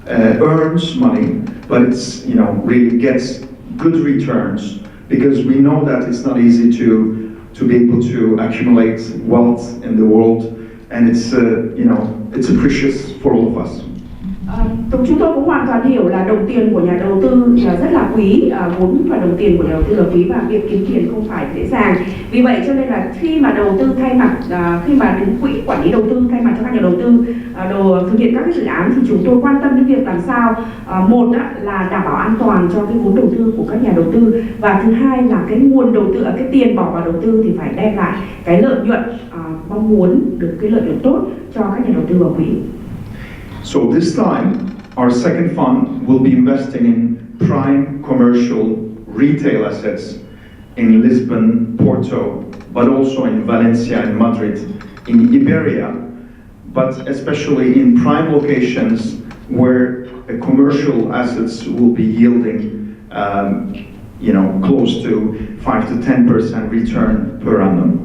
earns money, but it's really gets good returns, because we know that it's not easy to be able to accumulate wealth in the world, and it's it's precious for all of us. Chúng tôi cũng hoàn toàn hiểu là đồng tiền của nhà đầu tư là rất là quý, vốn và đồng tiền của nhà đầu tư là quý, và việc kiếm tiền không phải dễ dàng. Vì vậy cho nên là khi mà đầu tư thay mặt, khi mà đến quỹ quản lý đầu tư thay mặt cho các nhà đầu tư thực hiện các cái dự án, thì chúng tôi quan tâm đến việc làm sao một là đảm bảo an toàn cho cái vốn đầu tư của các nhà đầu tư, và thứ hai là cái nguồn đầu tư, cái tiền bỏ vào đầu tư thì phải đem lại cái lợi nhuận, mong muốn được cái lợi nhuận tốt cho các nhà đầu tư vào quỹ. So this time, our second fund will be investing in prime commercial retail assets in Lisbon, Porto, but also in Valencia and Madrid, in Iberia, but especially in prime locations where the commercial assets will be yielding, close to 5 to 10% return per annum.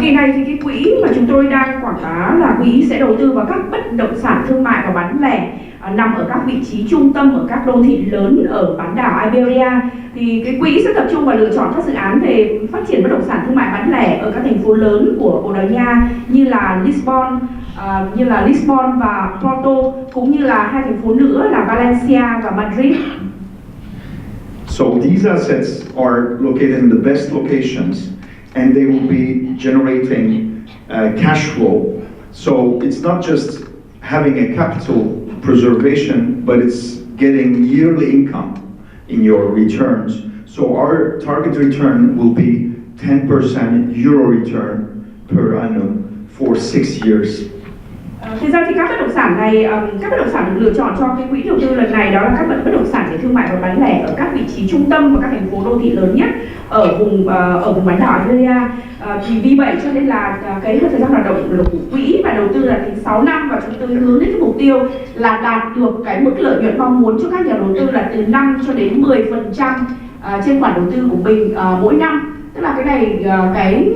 Kỳ này thì cái quỹ mà chúng tôi đang quảng bá là quỹ sẽ đầu tư vào các bất động sản thương mại và bán lẻ nằm ở các vị trí trung tâm ở các đô thị lớn ở bán đảo Iberia. Thì cái quỹ sẽ tập trung vào lựa chọn các dự án về phát triển bất động sản thương mại bán lẻ ở các thành phố lớn của Bồ Đào Nha như là Lisbon và Porto, cũng như là hai thành phố nữa là Valencia và Madrid. So these assets are located in the best locations, and they will be generating cash flow. So it's not just having a capital preservation, but it's getting yearly income in your returns. So our target return will be 10% euro return per annum for 6 years. Thực ra thì các bất động sản được lựa chọn cho cái quỹ đầu tư lần này đó là các bất động sản về thương mại và bán lẻ ở các vị trí trung tâm và các thành phố đô thị lớn nhất ở vùng bán đảo Iberia. Thì vì vậy cho nên là cái thời gian hoạt động của quỹ và đầu tư là đến 6 năm, và chúng tôi hướng đến cái mục tiêu là đạt được cái mức lợi nhuận mong muốn cho các nhà đầu tư là từ 5 cho đến 10% trên khoản đầu tư của mình mỗi năm. Tức là cái này cái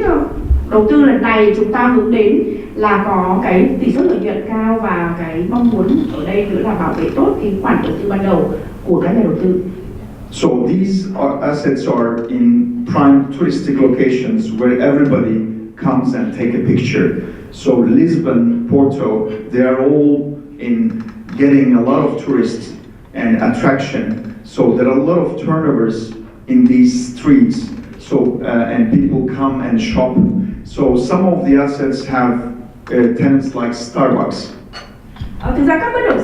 đầu tư lần này chúng ta hướng đến là có cái tỷ suất lợi nhuận cao, và cái mong muốn ở đây nữa là bảo vệ tốt cái khoản đầu tư ban đầu của các nhà đầu tư. So these assets are in prime touristic locations where everybody comes and take a picture. So Lisbon, Porto, they are all in getting a lot of tourists, and attraction. So there are a lot of turnovers in these streets. So and people come and shop. So some of the assets have tenants like Starbucks. Thực ra các bất động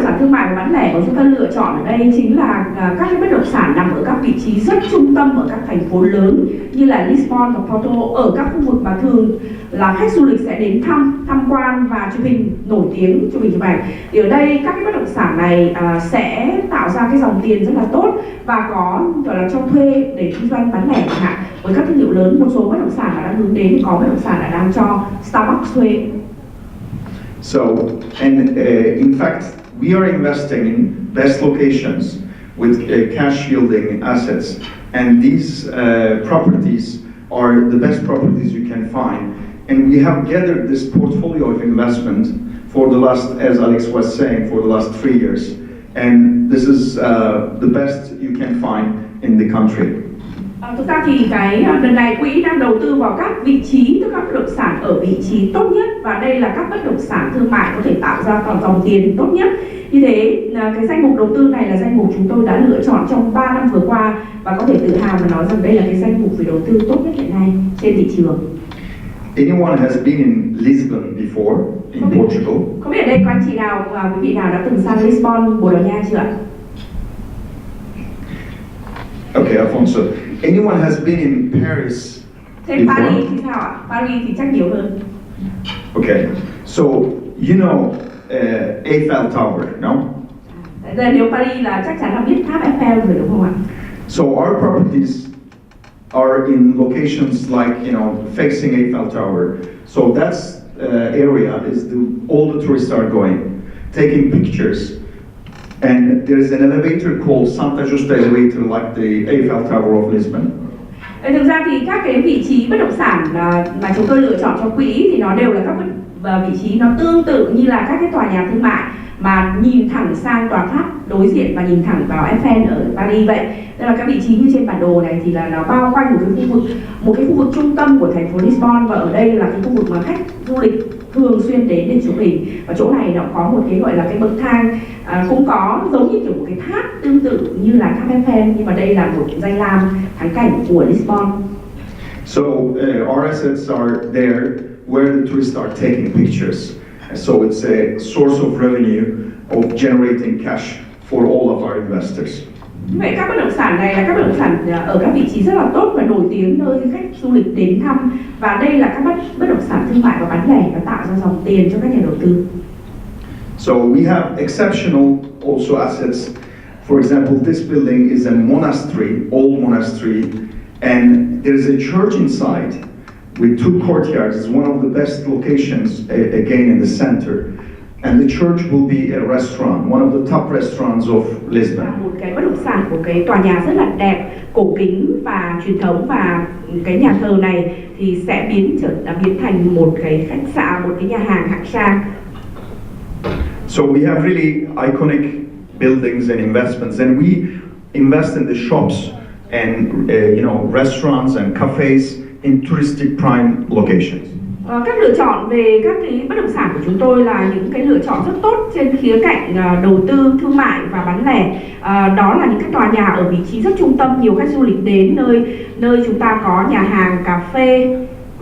sản thương mại và bán lẻ của chúng ta lựa chọn ở đây chính là các cái bất động sản nằm ở các vị trí rất trung tâm ở các thành phố lớn như là Lisbon và Porto, ở các khu vực mà thường là khách du lịch sẽ đến tham quan và chụp hình nổi tiếng, chụp ảnh. Thì ở đây các cái bất động sản này sẽ tạo ra cái dòng tiền rất là tốt và có gọi là cho thuê để kinh doanh bán lẻ chẳng hạn. Với các thương hiệu lớn, một số bất động sản đã hướng đến, có bất động sản đã đang cho Starbucks thuê. So, and in fact, we are investing in best locations with cash yielding assets, and these properties are the best properties you can find. And we have gathered this portfolio of investment for the last, as Alex was saying, for the last 3 years. And this is the best you can find in the country. Thực ra thì cái lần này quỹ đang đầu tư vào các vị trí, tức các bất động sản ở vị trí tốt nhất, và đây là các bất động sản thương mại có thể tạo ra dòng tiền tốt nhất. Như thế cái danh mục đầu tư này là danh mục chúng tôi đã lựa chọn trong 3 năm vừa qua và có thể tự hào mà nói rằng đây là cái danh mục về đầu tư tốt nhất hiện nay trên thị trường. Anyone has been in Lisbon before, in Portugal? Không biết ở đây có anh chị nào và quý vị nào đã từng sang Lisbon, Bồ Đào Nha chưa ạ? Okay, Alfonso. Anyone has been in Paris Thế before? Paris thì sao ạ? Paris thì chắc nhiều hơn. Okay, so you know Eiffel Tower, no? Nếu Paris là chắc chắn là biết tháp Eiffel rồi đúng không ạ? So our properties are in locations like, you know, facing Eiffel Tower. So that's area is all the tourists are going, taking pictures. And there is an elevator called Santa Justa elevator, like the Eiffel Tower of Lisbon. Thực ra thì các cái vị trí bất động sản mà chúng tôi lựa chọn cho quỹ thì nó đều là các vị trí nó tương tự như là các cái tòa nhà thương mại mà nhìn thẳng sang tòa tháp đối diện và nhìn thẳng vào Eiffel ở Paris vậy. Đây là các vị trí như trên bản đồ này thì là nó bao quanh một cái khu vực trung tâm của thành phố Lisbon, và ở đây là cái khu vực mà khách du lịch thường xuyên đến để chụp hình, và chỗ này nó có một cái gọi là cái bậc thang cũng có giống như kiểu một cái tháp tương tự như là tháp Eiffel, nhưng mà đây là một danh lam thắng cảnh của Lisbon. So our assets are there where the tourists are taking pictures. So it's a source of revenue of generating cash for all of our investors. Vậy các bất động sản này là các bất động sản ở các vị trí rất là tốt và nổi tiếng nơi khách du lịch đến thăm, và đây là các bất động sản thương mại và bán lẻ và tạo ra dòng tiền cho các nhà đầu tư. So we have exceptional also assets. For example, this building is a monastery, old monastery, and there's a church inside with 2 courtyards. It's one of the best locations again in the center. And the church will be a restaurant, one of the top restaurants of Lisbon. Một cái bất động sản của cái tòa nhà rất là đẹp, cổ kính và truyền thống, và cái nhà thờ này thì sẽ biến thành một cái khách sạn, một cái nhà hàng hạng sang. So we have really iconic buildings and investments, and we invest in the shops and restaurants and cafes in touristic prime locations. Các lựa chọn về các cái bất động sản của chúng tôi là những cái lựa chọn rất tốt trên khía cạnh đầu tư thương mại và bán lẻ. Đó là những cái tòa nhà ở vị trí rất trung tâm, nhiều khách du lịch đến, nơi chúng ta có nhà hàng, cà phê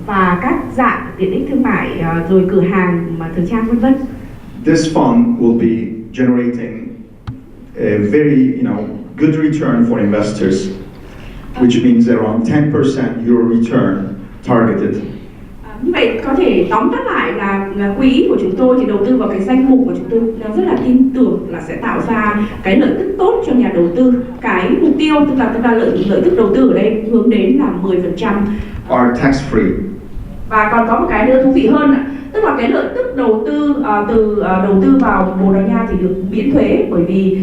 và các dạng tiện ích thương mại, rồi cửa hàng thời trang vân vân. This fund will be generating a very good return for investors, which means around 10% euro return targeted. Như vậy có thể tóm tắt lại là quỹ của chúng tôi thì đầu tư vào cái danh mục mà chúng tôi rất là tin tưởng là sẽ tạo ra cái lợi tức tốt cho nhà đầu tư. Cái mục tiêu tức là lợi tức đầu tư ở đây hướng đến là 10%. Are tax free. Và còn có một cái nữa thú vị hơn ạ, tức là cái lợi tức đầu tư từ đầu tư vào Bồ Đào Nha thì được miễn thuế, bởi vì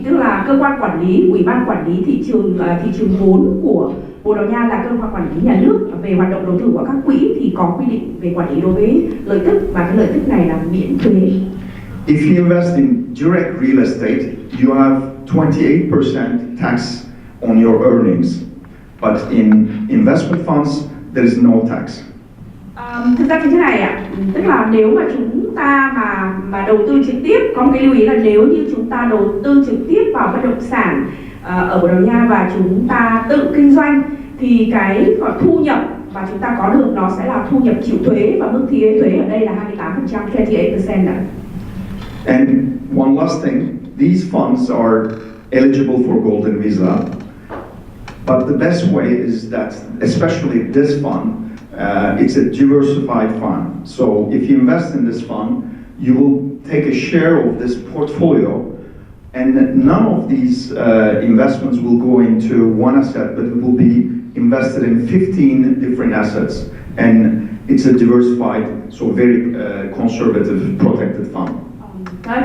tức là cơ quan quản lý, ủy ban quản lý thị trường vốn của Bồ Đào Nha là cơ quan quản lý nhà nước về hoạt động đầu tư của các quỹ thì có quy định về quản lý đối với lợi tức, và cái lợi tức này là miễn thuế. If you invest in direct real estate, you have 28% tax on your earnings, but in investment funds there is no tax. Thực ra thì thế này ạ, tức là nếu mà chúng chúng ta mà đầu tư trực tiếp, có một cái lưu ý là nếu như chúng ta đầu tư trực tiếp vào bất động sản ở Bồ Đào Nha và chúng ta tự kinh doanh thì cái thu nhập mà chúng ta có được nó sẽ là thu nhập chịu thuế, và mức thuế ở đây là 28%, 28% ạ. And one last thing, these funds are eligible for Golden Visa, but the best way is that, especially this fund, it's a diversified fund. So if you invest in this fund, you will take a share of this portfolio, and none of these investments will go into one asset, but it will be invested in 15 different assets, and it's a diversified, so very conservative, protected fund.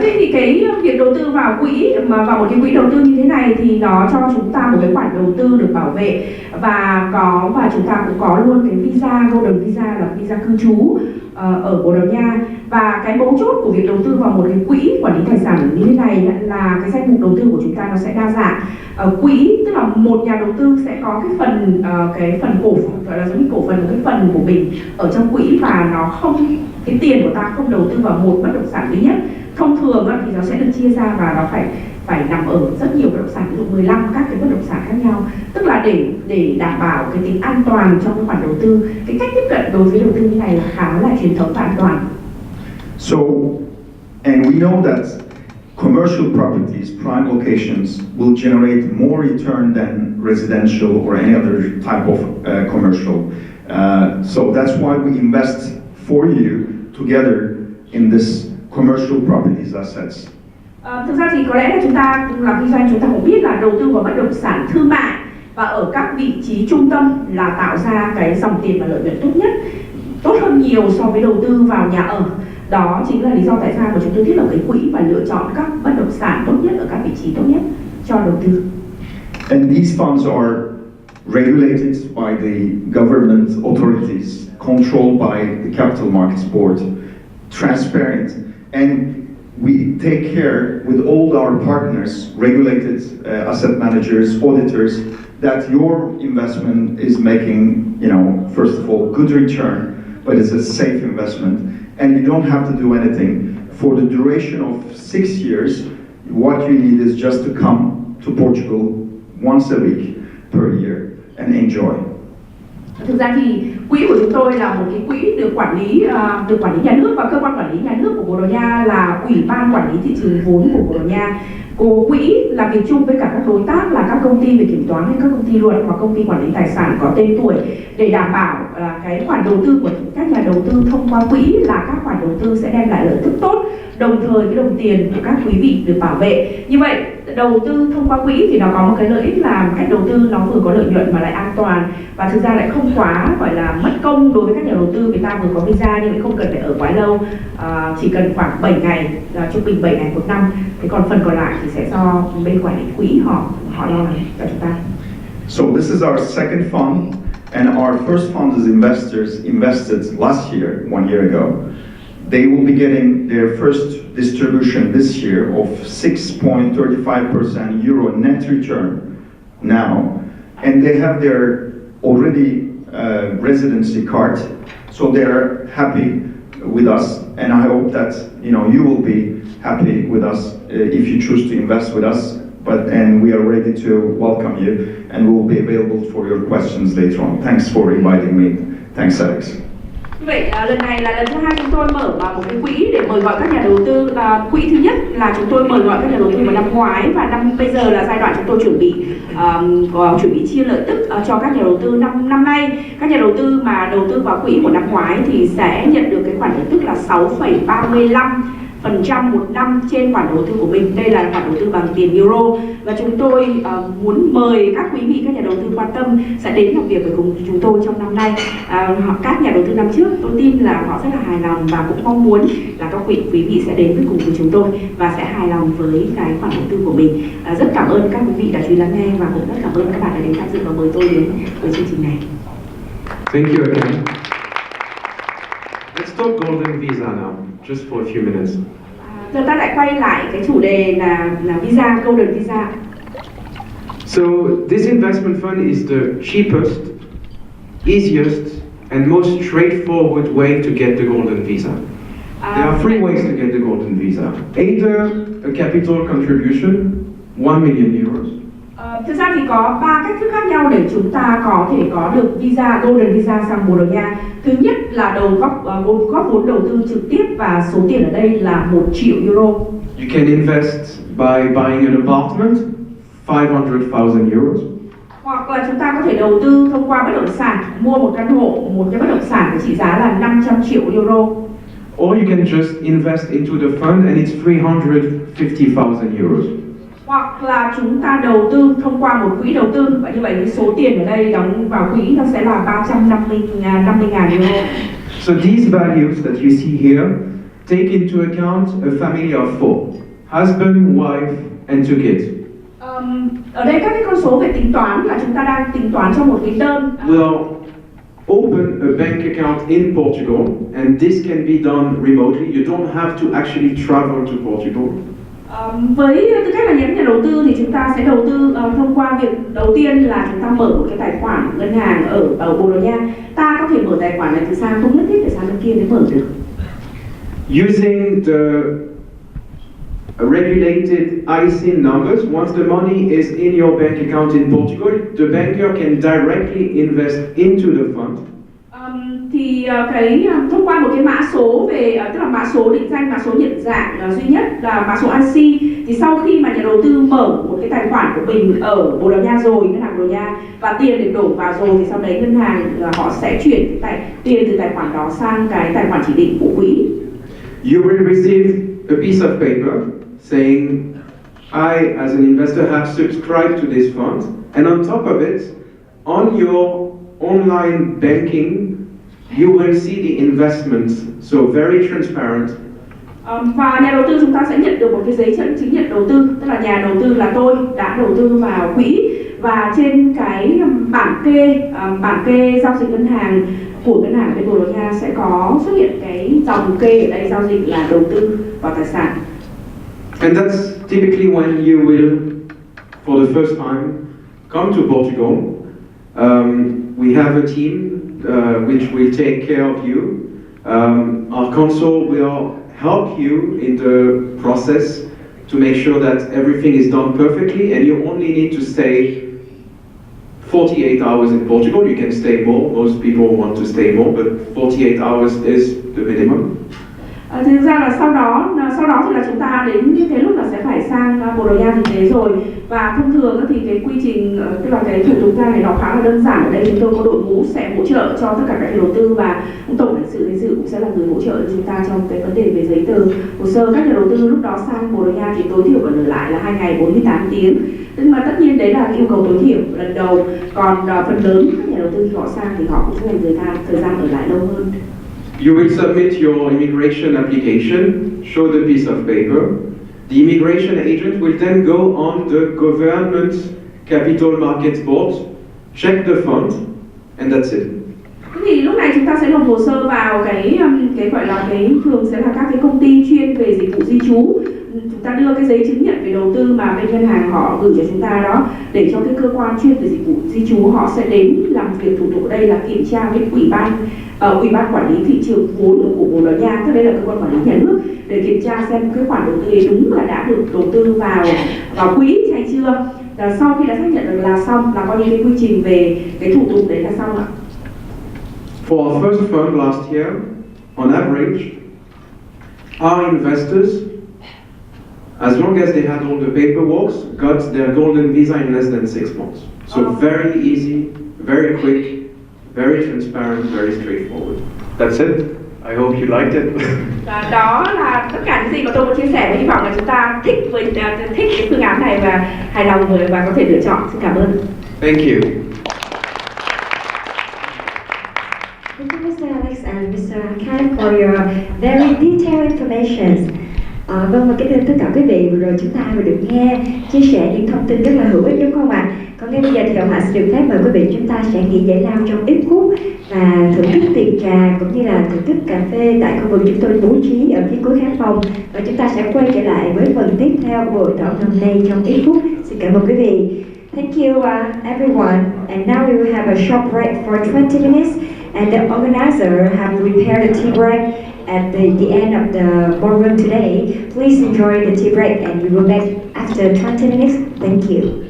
Thế thì cái việc đầu tư vào quỹ mà vào một cái quỹ đầu tư như thế này thì nó cho chúng ta một cái khoản đầu tư được bảo vệ, và chúng ta cũng có luôn cái visa Golden Visa là visa cư trú ở Bồ Đào Nha. Và cái mấu chốt của việc đầu tư vào một cái quỹ quản lý tài sản như thế này là cái danh mục đầu tư của chúng ta nó sẽ đa dạng. Quỹ tức là một nhà đầu tư sẽ có cái phần cổ, gọi là giống như cổ phần của cái phần của mình ở trong quỹ, và nó không, cái tiền của ta không đầu tư vào một bất động sản duy nhất. Thông thường thì nó sẽ được chia ra và nó phải nằm ở rất nhiều bất động sản, ví dụ 15 các cái bất động sản khác nhau. Tức là để đảm bảo cái tính an toàn trong cái khoản đầu tư, cái cách tiếp cận đối với đầu tư như này là khá là truyền thống và an toàn. So, and we know that commercial properties, prime locations, will generate more return than residential or any other type of commercial. So that's why we invest for you together in this commercial properties assets. Thực ra thì có lẽ là chúng ta làm kinh doanh, chúng ta cũng biết là đầu tư vào bất động sản thương mại và ở các vị trí trung tâm là tạo ra cái dòng tiền và lợi nhuận tốt nhất, tốt hơn nhiều so với đầu tư vào nhà ở. Đó chính là lý do tại sao mà chúng tôi thiết lập cái quỹ và lựa chọn các bất động sản tốt nhất ở các vị trí tốt nhất cho đầu tư. And these funds are regulated by the government authorities, controlled by the Capital Markets Board, transparent, and we take care with all our partners, regulated asset managers, auditors, that your investment is making, first of all, good return, but it's a safe investment, and you don't have to do anything. For the duration of 6 years, what you need is just to come to Portugal once a week per year and enjoy. Thực ra thì quỹ của chúng tôi là một cái quỹ được quản lý nhà nước, và cơ quan quản lý nhà nước của Bồ Đào Nha là Ủy ban Quản lý Thị trường vốn của Bồ Đào Nha. Quỹ làm việc chung với cả các đối tác là các công ty về kiểm toán hay các công ty luật hoặc công ty quản lý tài sản có tên tuổi, để đảm bảo cái khoản đầu tư của các nhà đầu tư thông qua quỹ là các khoản đầu tư sẽ đem lại lợi tức tốt, đồng thời cái đồng tiền của các quý vị được bảo vệ. Như vậy đầu tư thông qua quỹ thì nó có một cái lợi ích là cách đầu tư nó vừa có lợi nhuận mà lại an toàn, và thực ra lại không quá gọi là mất công đối với các nhà đầu tư. Người ta vừa có visa nhưng lại không cần phải ở quá lâu, chỉ cần khoảng 7 ngày, trung bình 7 ngày một năm. Thế còn phần còn lại thì sẽ do bên quản lý quỹ họ lo làm cho chúng ta. So this is our second fund, and our first fund as investors invested last year, 1 year ago. They will be getting their first distribution this year of 6.35% euro net return now, and they have their already residency card, so they're happy with us, and I hope that you will be happy with us if you choose to invest with us. And we are ready to welcome you, and we will be available for your questions later on. Thanks for inviting me. Thanks, Alex. Vậy lần này là lần thứ hai chúng tôi mở một cái quỹ để mời gọi các nhà đầu tư. Quỹ thứ nhất là chúng tôi mời gọi các nhà đầu tư vào năm ngoái, và bây giờ là giai đoạn chúng tôi chuẩn bị chia lợi tức cho các nhà đầu tư năm nay. Các nhà đầu tư mà đầu tư vào quỹ của năm ngoái thì sẽ nhận được cái khoản lợi tức là 6,35% một năm trên khoản đầu tư của mình. Đây là khoản đầu tư bằng tiền euro, và chúng tôi muốn mời các quý vị, các nhà đầu tư quan tâm sẽ đến làm việc với cùng chúng tôi trong năm nay. Các nhà đầu tư năm trước tôi tin là họ rất là hài lòng và cũng mong muốn là các quý vị sẽ đến với cùng với chúng tôi và sẽ hài lòng với cái khoản đầu tư của mình. Rất cảm ơn các quý vị đã chú ý lắng nghe, và cũng rất cảm ơn các bạn đã đến tham dự và mời tôi đến với chương trình này. Thank you again. Let's talk Golden Visa now, just for a few minutes. Giờ ta lại quay lại cái chủ đề là visa, Golden Visa. So this investment fund is the cheapest, easiest and most straightforward way to get the Golden Visa. There are three ways to get the golden visa. Either a capital contribution, 1 million euros. Thực ra thì có 3 cách thức khác nhau để chúng ta có thể có được visa, golden visa sang Bồ Đào Nha. Thứ nhất là góp vốn đầu tư trực tiếp và số tiền ở đây là 1 triệu euro. You can invest by buying an apartment, 500,000 euros. Hoặc là chúng ta có thể đầu tư thông qua bất động sản, mua một căn hộ, một cái bất động sản với trị giá là 500 triệu euro. Or you can just invest into the fund and it's 350,000 euros. Hoặc là chúng ta đầu tư thông qua một quỹ đầu tư, và như vậy cái số tiền ở đây đóng vào quỹ nó sẽ là 350.000 euro. So these values that you see here take into account a family of 4, husband, wife and 2 kids. Ở đây các cái con số về tính toán là chúng ta đang tính toán trong một cái đơn. We'll open a bank account in Portugal and this can be done remotely. You don't have to actually travel to Portugal. Với tư cách là nhà đầu tư thì chúng ta sẽ đầu tư thông qua việc đầu tiên là chúng ta mở một cái tài khoản ngân hàng ở Bồ Đào Nha. Ta có thể mở tài khoản này từ xa, không nhất thiết phải sang bên kia để mở được. Using the regulated ISIN numbers, once the money is in your bank account in Portugal, the banker can directly invest into the fund. Thông qua một cái mã số về tức là mã số định danh, mã số nhận dạng duy nhất là mã số IC, thì sau khi mà nhà đầu tư mở một cái tài khoản của mình ở Bồ Đào Nha rồi, ngân hàng Bồ Đào Nha, và tiền được đổ vào rồi, thì sau đấy ngân hàng họ sẽ chuyển tiền từ tài khoản đó sang cái tài khoản chỉ định của quỹ. You will receive a piece of paper saying, I as an investor have subscribed to this fund, and on top of it, on your online banking, you will see the investments, so very transparent. Và nhà đầu tư chúng ta sẽ nhận được một cái giấy chứng nhận đầu tư, tức là nhà đầu tư là tôi đã đầu tư vào quỹ, và trên cái bảng kê giao dịch ngân hàng của ngân hàng ở bên Bồ Đào Nha sẽ có xuất hiện cái dòng kê ở đây giao dịch là đầu tư vào tài sản. And that's typically when you will, for the first time, come to Portugal. We have a team which will take care of you. Our counsel will help you in the process to make sure that everything is done perfectly, and you only need to stay 48 hours in Portugal. You can stay more, most people want to stay more, but 48 hours is the minimum. Thực ra là sau đó thì là chúng ta đến cái lúc là sẽ phải sang Bồ Đào Nha thực tế rồi, và thông thường thì cái quy trình tức là cái thủ tục ra này nó khá là đơn giản. Ở đây chúng tôi có đội ngũ sẽ hỗ trợ cho tất cả các đầu tư, và tổng lãnh sự cũng sẽ là người hỗ trợ cho chúng ta trong cái vấn đề về giấy tờ hồ sơ. Các nhà đầu tư lúc đó sang Bồ Đào Nha thì tối thiểu còn ở lại là 2 ngày 48 tiếng, nhưng mà tất nhiên đấy là yêu cầu tối thiểu lần đầu. Còn phần lớn các nhà đầu tư khi họ sang thì họ cũng sẽ dành thời gian ở lại lâu hơn. You will submit your immigration application, show the piece of paper. The immigration agent will then go on the government capital markets board, check the fund, and that's it. Thì lúc này chúng ta sẽ nộp hồ sơ vào cái gọi là cái thường sẽ là các cái công ty chuyên về dịch vụ di trú. Chúng ta đưa cái giấy chứng nhận về đầu tư mà bên ngân hàng họ gửi cho chúng ta đó, để cho cái cơ quan chuyên về dịch vụ di trú họ sẽ đến làm việc thủ tục ở đây là kiểm tra với ủy ban quản lý thị trường vốn của Bồ Đào Nha, tức đây là cơ quan quản lý nhà nước, để kiểm tra xem cái khoản đầu tư ấy đúng là đã được đầu tư vào quỹ hay chưa. Và sau khi đã xác nhận được là xong, là coi như cái quy trình về cái thủ tục đấy là xong ạ. For our first fund last year, on average, our investors, as long as they had all the paperwork, got their golden visa in less than 6 months. So very easy, very quick, very transparent, very straightforward. That's it. I hope you liked it. Đó là tất cả những gì mà tôi muốn chia sẻ, và hy vọng là chúng ta thích cái phương án này và hài lòng và có thể lựa chọn. Xin cảm ơn. Thank you. Thank you, Mr. Alex and Mr. Khan for your very detailed information. Vâng, và kính thưa tất cả quý vị, vừa rồi chúng ta vừa được nghe chia sẻ những thông tin rất là hữu ích, đúng không ạ? Còn ngay bây giờ thì Hồng Hạnh sẽ được phép mời quý vị chúng ta sẽ nghỉ giải lao trong ít phút và thưởng thức tiệc trà cũng như là thưởng thức cà phê tại khu vực chúng tôi bố trí ở phía cuối khán phòng, và chúng ta sẽ quay trở lại với phần tiếp theo của buổi thảo hôm nay trong ít phút. Xin cảm ơn quý vị. Thank you, everyone. And now we will have a short break for 20 minutes. And the organizer have prepared a tea break at the end of the ballroom today. Please enjoy the tea break, and we will be back after 20 minutes. Thank you.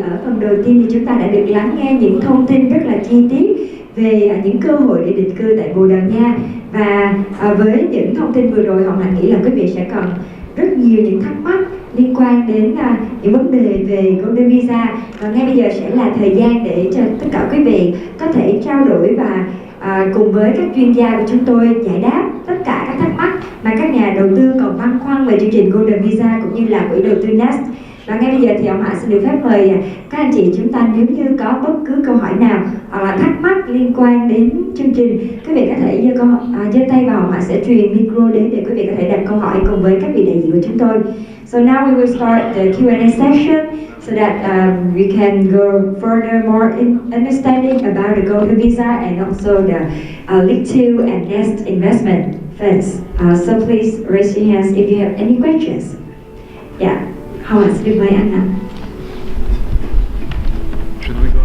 Ở phần đầu tiên thì chúng ta đã được lắng nghe những thông tin rất là chi tiết về những cơ hội để định cư tại Bồ Đào Nha, và với những thông tin vừa rồi, Hồng Hạnh nghĩ là quý vị sẽ còn rất nhiều những thắc mắc liên quan đến những vấn đề về Golden Visa, và ngay bây giờ sẽ là thời gian để cho tất cả quý vị có thể trao đổi và cùng với các chuyên gia của chúng tôi giải đáp tất cả các thắc mắc mà các nhà đầu tư còn băn khoăn về chương trình Golden Visa cũng như là quỹ đầu tư Nest. Và ngay bây giờ thì ông Hạnh xin được phép mời các anh chị chúng ta, nếu như có bất cứ câu hỏi nào hoặc là thắc mắc liên quan đến chương trình, quý vị có thể giơ tay vào, ông Hạnh sẽ truyền micro đến để quý vị có thể đặt câu hỏi cùng với các vị đại diện của chúng tôi. So now we will start the Q&A session so that we can go further more in understanding about the Golden Visa and also the League 2 and Nest investment funds. So please raise your hands if you have any questions. Yeah. Hồng Hạnh xin mời anh ạ. Should we go?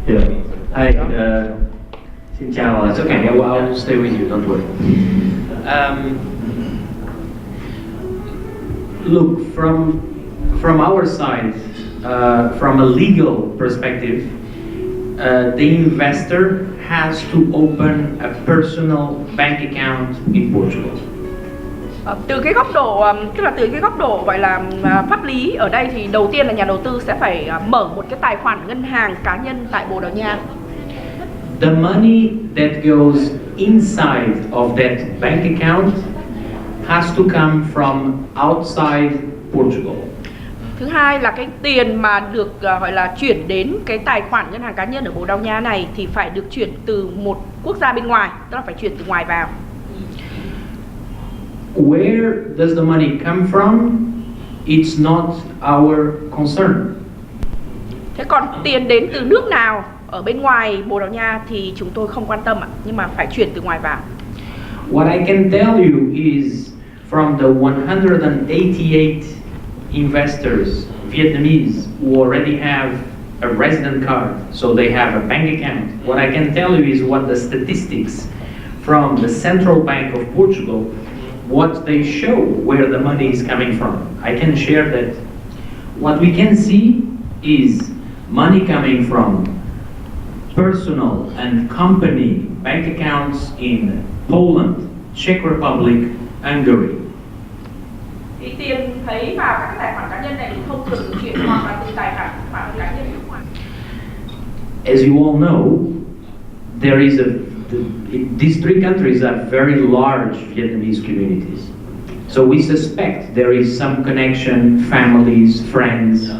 Yeah. Hi. Xin chào. It's okay. I'll stay with you. Don't worry. Look, from our side, from a legal perspective, the investor has to open a personal bank account in Portugal. Từ cái góc độ gọi là pháp lý ở đây thì đầu tiên là nhà đầu tư sẽ phải mở một cái tài khoản ngân hàng cá nhân tại Bồ Đào Nha. The money that goes inside of that bank account has to come from outside Portugal. Thứ hai là cái tiền mà được gọi là chuyển đến cái tài khoản ngân hàng cá nhân ở Bồ Đào Nha này thì phải được chuyển từ một quốc gia bên ngoài, tức là phải chuyển từ ngoài vào. Where does the money come from? It's not our concern. Thế còn tiền đến từ nước nào ở bên ngoài Bồ Đào Nha thì chúng tôi không quan tâm ạ, nhưng mà phải chuyển từ ngoài vào. What I can tell you is from the 188 investors, Vietnamese, who already have a resident card, so they have a bank account. What I can tell you is what the statistics from the Central Bank of Portugal, what they show where the money is coming from. I can share that. What we can see is money coming from personal and company bank accounts in Poland, Czech Republic, Hungary. Thì tiền thấy vào các tài khoản cá nhân này thì không được chuyển hoặc là từ tài khoản cá nhân nước ngoài. As you all know, there is these three countries are very large Vietnamese communities. So we suspect there is some connection, families, friends.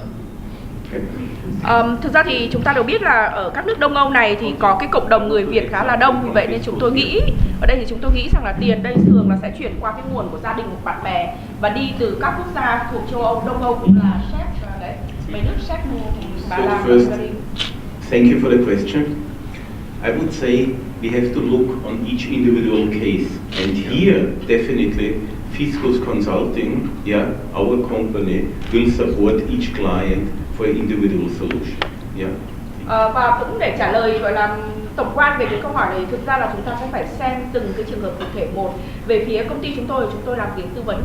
Thực ra thì chúng ta đều biết là ở các nước Đông Âu này thì có cái cộng đồng người Việt khá là đông, vì vậy nên chúng tôi nghĩ ở đây thì chúng tôi nghĩ rằng là tiền đây thường là sẽ chuyển qua cái nguồn của gia đình hoặc bạn bè và đi từ các quốc gia thuộc châu Âu, Đông Âu cũng là Séc đấy, mấy nước Séc, Ba Lan, Hungary. Thank you for the question. I would say we have to look on each individual case, and here definitely Fiscus Consulting, our company, will support each client for an individual solution. Và cũng để trả lời gọi là tổng quan về cái câu hỏi này, thực ra là chúng ta sẽ phải xem từng cái trường hợp cụ thể một. Về phía công ty chúng tôi làm việc tư vấn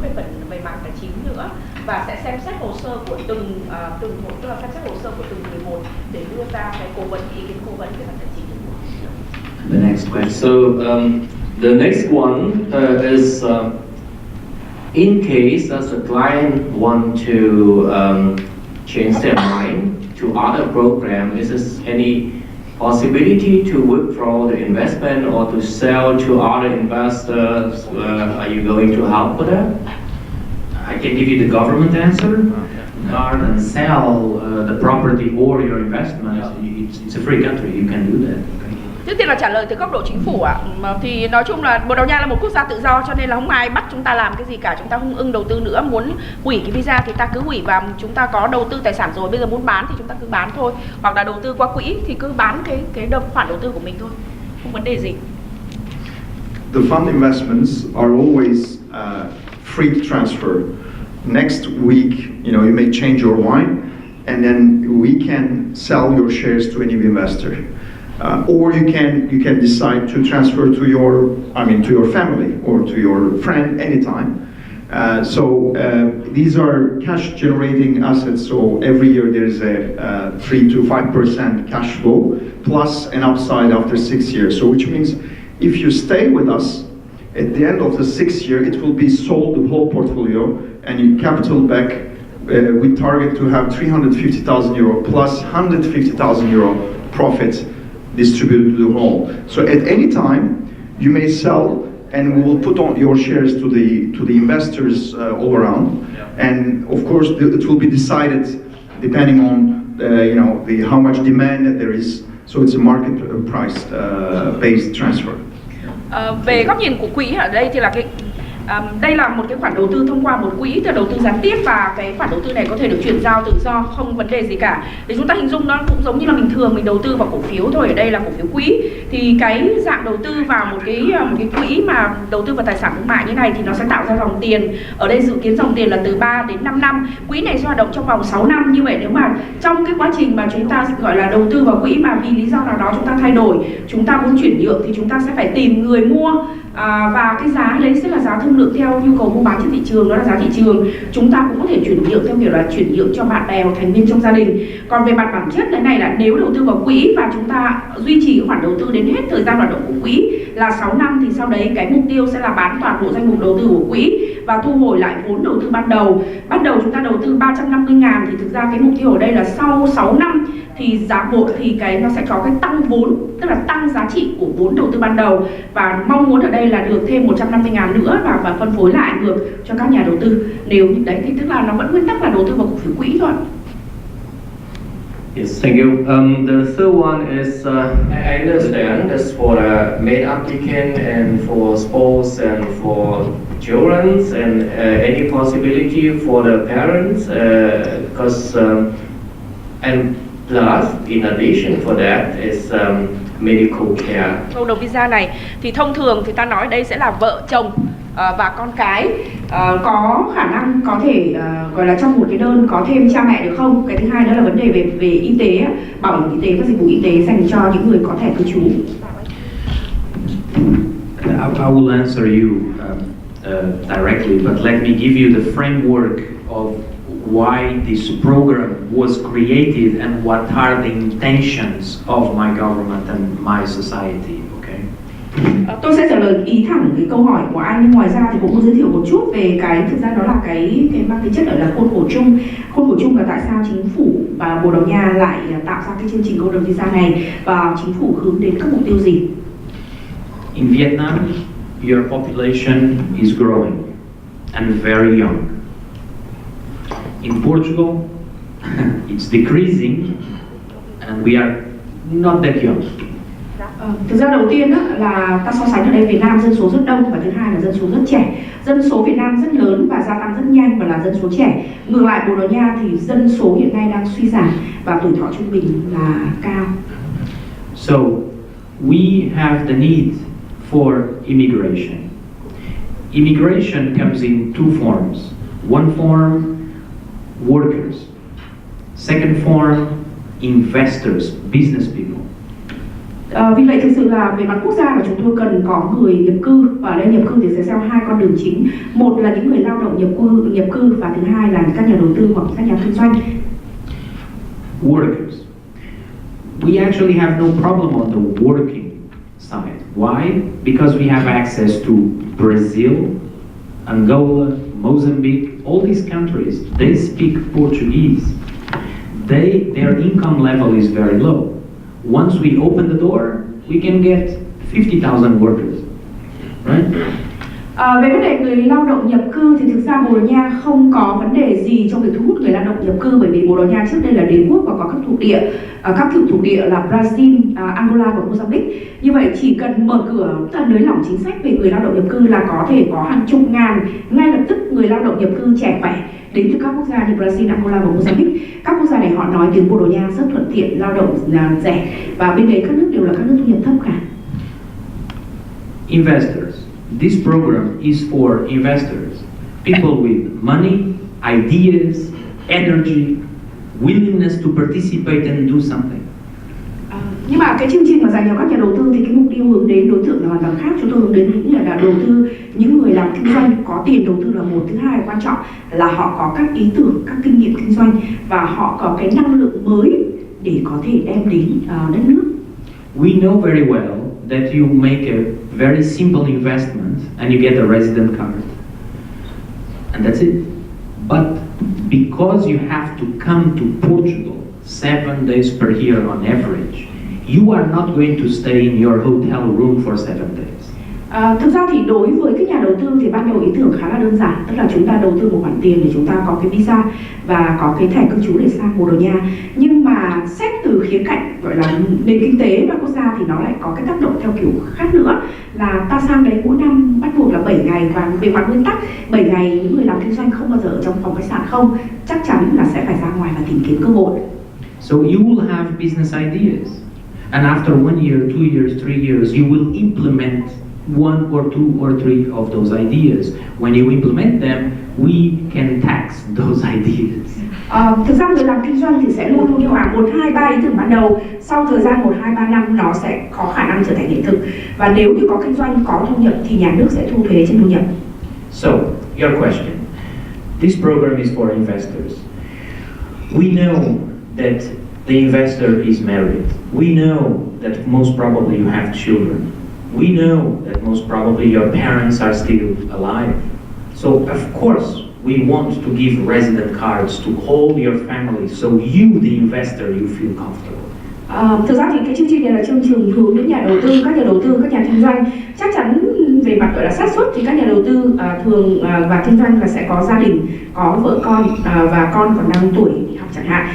về mảng tài chính nữa, và sẽ xem xét hồ sơ của từng một, tức là xem xét hồ sơ của từng người một để đưa ra cái ý kiến cố vấn về mảng tài chính. The next question. So the next one is in case does the client want to change their mind to other program, is there any possibility to withdraw the investment or to sell to other investors? Are you going to help with that? I can give you the government answer. Rather than sell the property or your investment, it's a free country, you can do that. Trước tiên là trả lời từ góc độ chính phủ ạ. Thì nói chung là Bồ Đào Nha là một quốc gia tự do, cho nên là không ai bắt chúng ta làm cái gì cả. Chúng ta không ưng đầu tư nữa, muốn hủy cái visa thì ta cứ hủy, và chúng ta có đầu tư tài sản rồi, bây giờ muốn bán thì chúng ta cứ bán thôi. Hoặc là đầu tư qua quỹ thì cứ bán cái khoản đầu tư của mình thôi, không vấn đề gì. The fund investments are always free transfer. Next week, you may change your mind, and then we can sell your shares to any investor. Or you can decide to transfer to your family or to your friend anytime. These are cash generating assets. So every year there is a 3 to 5% cash flow plus an upside after 6 years. So which means if you stay with us, at the end of the 6th year, it will be sold the whole portfolio and you capital back. We target to have 350,000 euro plus 150,000 euro profit distributed to the whole. So at any time, you may sell, and we will put on your shares to the investors all around. And of course, it will be decided depending on how much demand there is. So it's a market price based transfer. Về góc nhìn của quỹ ở đây thì là đây là một cái khoản đầu tư thông qua một quỹ, từ đầu tư gián tiếp, và cái khoản đầu tư này có thể được chuyển giao tự do, không vấn đề gì cả. Để chúng ta hình dung nó cũng giống như là bình thường mình đầu tư vào cổ phiếu thôi, ở đây là cổ phiếu quỹ. Thì cái dạng đầu tư vào một cái quỹ mà đầu tư vào tài sản thương mại như này thì nó sẽ tạo ra dòng tiền. Ở đây dự kiến dòng tiền là từ 3 đến 5 năm. Quỹ này sẽ hoạt động trong vòng 6 năm. Như vậy nếu mà trong cái quá trình mà chúng ta gọi là đầu tư vào quỹ mà vì lý do nào đó chúng ta thay đổi, chúng ta muốn chuyển nhượng thì chúng ta sẽ phải tìm người mua. Và cái giá đấy sẽ là giá thương lượng theo nhu cầu mua bán trên thị trường, đó là giá thị trường. Chúng ta cũng có thể chuyển nhượng theo kiểu là chuyển nhượng cho bạn bè hoặc thành viên trong gia đình. Còn về mặt bản chất thế này là nếu đầu tư vào quỹ và chúng ta duy trì khoản đầu tư đến hết thời gian hoạt động của quỹ là 6 năm, thì sau đấy cái mục tiêu sẽ là bán toàn bộ danh mục đầu tư của quỹ và thu hồi lại vốn đầu tư ban đầu. Bắt đầu chúng ta đầu tư 350.000 thì thực ra cái mục tiêu ở đây là sau 6 năm thì giá vốn thì nó sẽ có cái tăng vốn, tức là tăng giá trị của vốn đầu tư ban đầu, và mong muốn ở đây là được thêm 150.000 nữa và phân phối lại ngược cho các nhà đầu tư. Nếu đấy thì tức là nó vẫn nguyên tắc là đầu tư vào cổ phiếu quỹ thôi. Yes, thank you. The third one is I understand that's for the main applicant and for spouse and for children, and any possibility for the parents, because and plus in addition for that is medical care. Câu đầu visa này thì thông thường thì ta nói đây sẽ là vợ chồng và con cái, có khả năng có thể gọi là trong một cái đơn có thêm cha mẹ được không? Cái thứ hai đó là vấn đề về y tế, bảo hiểm y tế và dịch vụ y tế dành cho những người có thẻ cư trú. I will answer you directly, but let me give you the framework of why this program was created and what are the intentions of my government and my society. Tôi sẽ trả lời ý thẳng cái câu hỏi của anh, nhưng ngoài ra thì cũng muốn giới thiệu một chút về thực ra đó là cái mang tính chất là khuôn khổ chung. Khuôn khổ chung là tại sao chính phủ và Bồ Đào Nha lại tạo ra cái chương trình Golden Visa này và chính phủ hướng đến các mục tiêu gì? In Vietnam, your population is growing and very young. In Portugal, it's decreasing and we are not that young. Thực ra đầu tiên là ta so sánh ở đây Việt Nam dân số rất đông và thứ hai là dân số rất trẻ. Dân số Việt Nam rất lớn và gia tăng rất nhanh và là dân số trẻ. Ngược lại Bồ Đào Nha thì dân số hiện nay đang suy giảm và tuổi thọ trung bình là cao. So we have the need for immigration. Immigration comes in two forms. One form, workers. Second form, investors, business people. Vì vậy thực sự là về mặt quốc gia là chúng tôi cần có người nhập cư và ở đây nhập cư thì sẽ theo hai con đường chính. Một là những người lao động nhập cư và thứ hai là các nhà đầu tư hoặc các nhà kinh doanh. Workers. We actually have no problem on the working side. Why? Because we have access to Brazil, Angola, Mozambique, all these countries. They speak Portuguese. Their income level is very low. Once we open the door, we can get 50,000 workers, right? Về vấn đề người lao động nhập cư thì thực ra Bồ Đào Nha không có vấn đề gì trong việc thu hút người lao động nhập cư, bởi vì Bồ Đào Nha trước đây là đế quốc và có các thuộc địa, các cựu thuộc địa là Brazil, Angola và Mozambique. Như vậy chỉ cần mở cửa, nới lỏng chính sách về người lao động nhập cư là có thể có hàng chục ngàn ngay lập tức người lao động nhập cư trẻ khỏe đến từ các quốc gia như Brazil, Angola và Mozambique. Các quốc gia này họ nói tiếng Bồ Đào Nha rất thuận tiện, lao động rẻ và bên đấy các nước đều là các nước thu nhập thấp cả. Investors. This program is for investors, people with money, ideas, energy, willingness to participate and do something. Nhưng mà cái chương trình mà dành cho các nhà đầu tư thì cái mục tiêu hướng đến đối tượng là hoàn toàn khác. Chúng tôi hướng đến những người là đầu tư, những người làm kinh doanh có tiền đầu tư là một. Thứ hai quan trọng là họ có các ý tưởng, các kinh nghiệm kinh doanh và họ có cái năng lượng mới để có thể đem đến đất nước. We know very well that you make a very simple investment and you get a resident card. And that's it. But because you have to come to Portugal 7 days per year on average, you are not going to stay in your hotel room for 7 days. Thực ra thì đối với các nhà đầu tư thì ban đầu ý tưởng khá là đơn giản, tức là chúng ta đầu tư một khoản tiền để chúng ta có cái visa và có cái thẻ cư trú để sang Bồ Đào Nha. Nhưng mà xét từ khía cạnh gọi là nền kinh tế và quốc gia thì nó lại có cái tác động theo kiểu khác nữa, là ta sang đấy mỗi năm bắt buộc là 7 ngày và về mặt nguyên tắc 7 ngày những người làm kinh doanh không bao giờ ở trong phòng khách sạn không, chắc chắn là sẽ phải ra ngoài và tìm kiếm cơ hội. So you will have business ideas, and after 1 year, 2 years, 3 years, you will implement 1 or 2 or 3 of those ideas. When you implement them, we can tax those ideas. Thực ra người làm kinh doanh thì sẽ luôn luôn khoảng 1, 2, 3 ý tưởng ban đầu. Sau thời gian 1, 2, 3 năm nó sẽ có khả năng trở thành hiện thực. Và nếu như có kinh doanh có thu nhập thì nhà nước sẽ thu thuế trên thu nhập. So, your question. This program is for investors. We know that the investor is married. We know that most probably you have children. We know that most probably your parents are still alive. So, of course, we want to give resident cards to all your family, so you, the investor, you feel comfortable. Thực ra thì cái chương trình này là chương trình hướng đến nhà đầu tư, các nhà kinh doanh. Chắc chắn về mặt gọi là xác suất thì các nhà đầu tư thường và kinh doanh là sẽ có gia đình, có vợ con và con còn đang tuổi học chẳng hạn,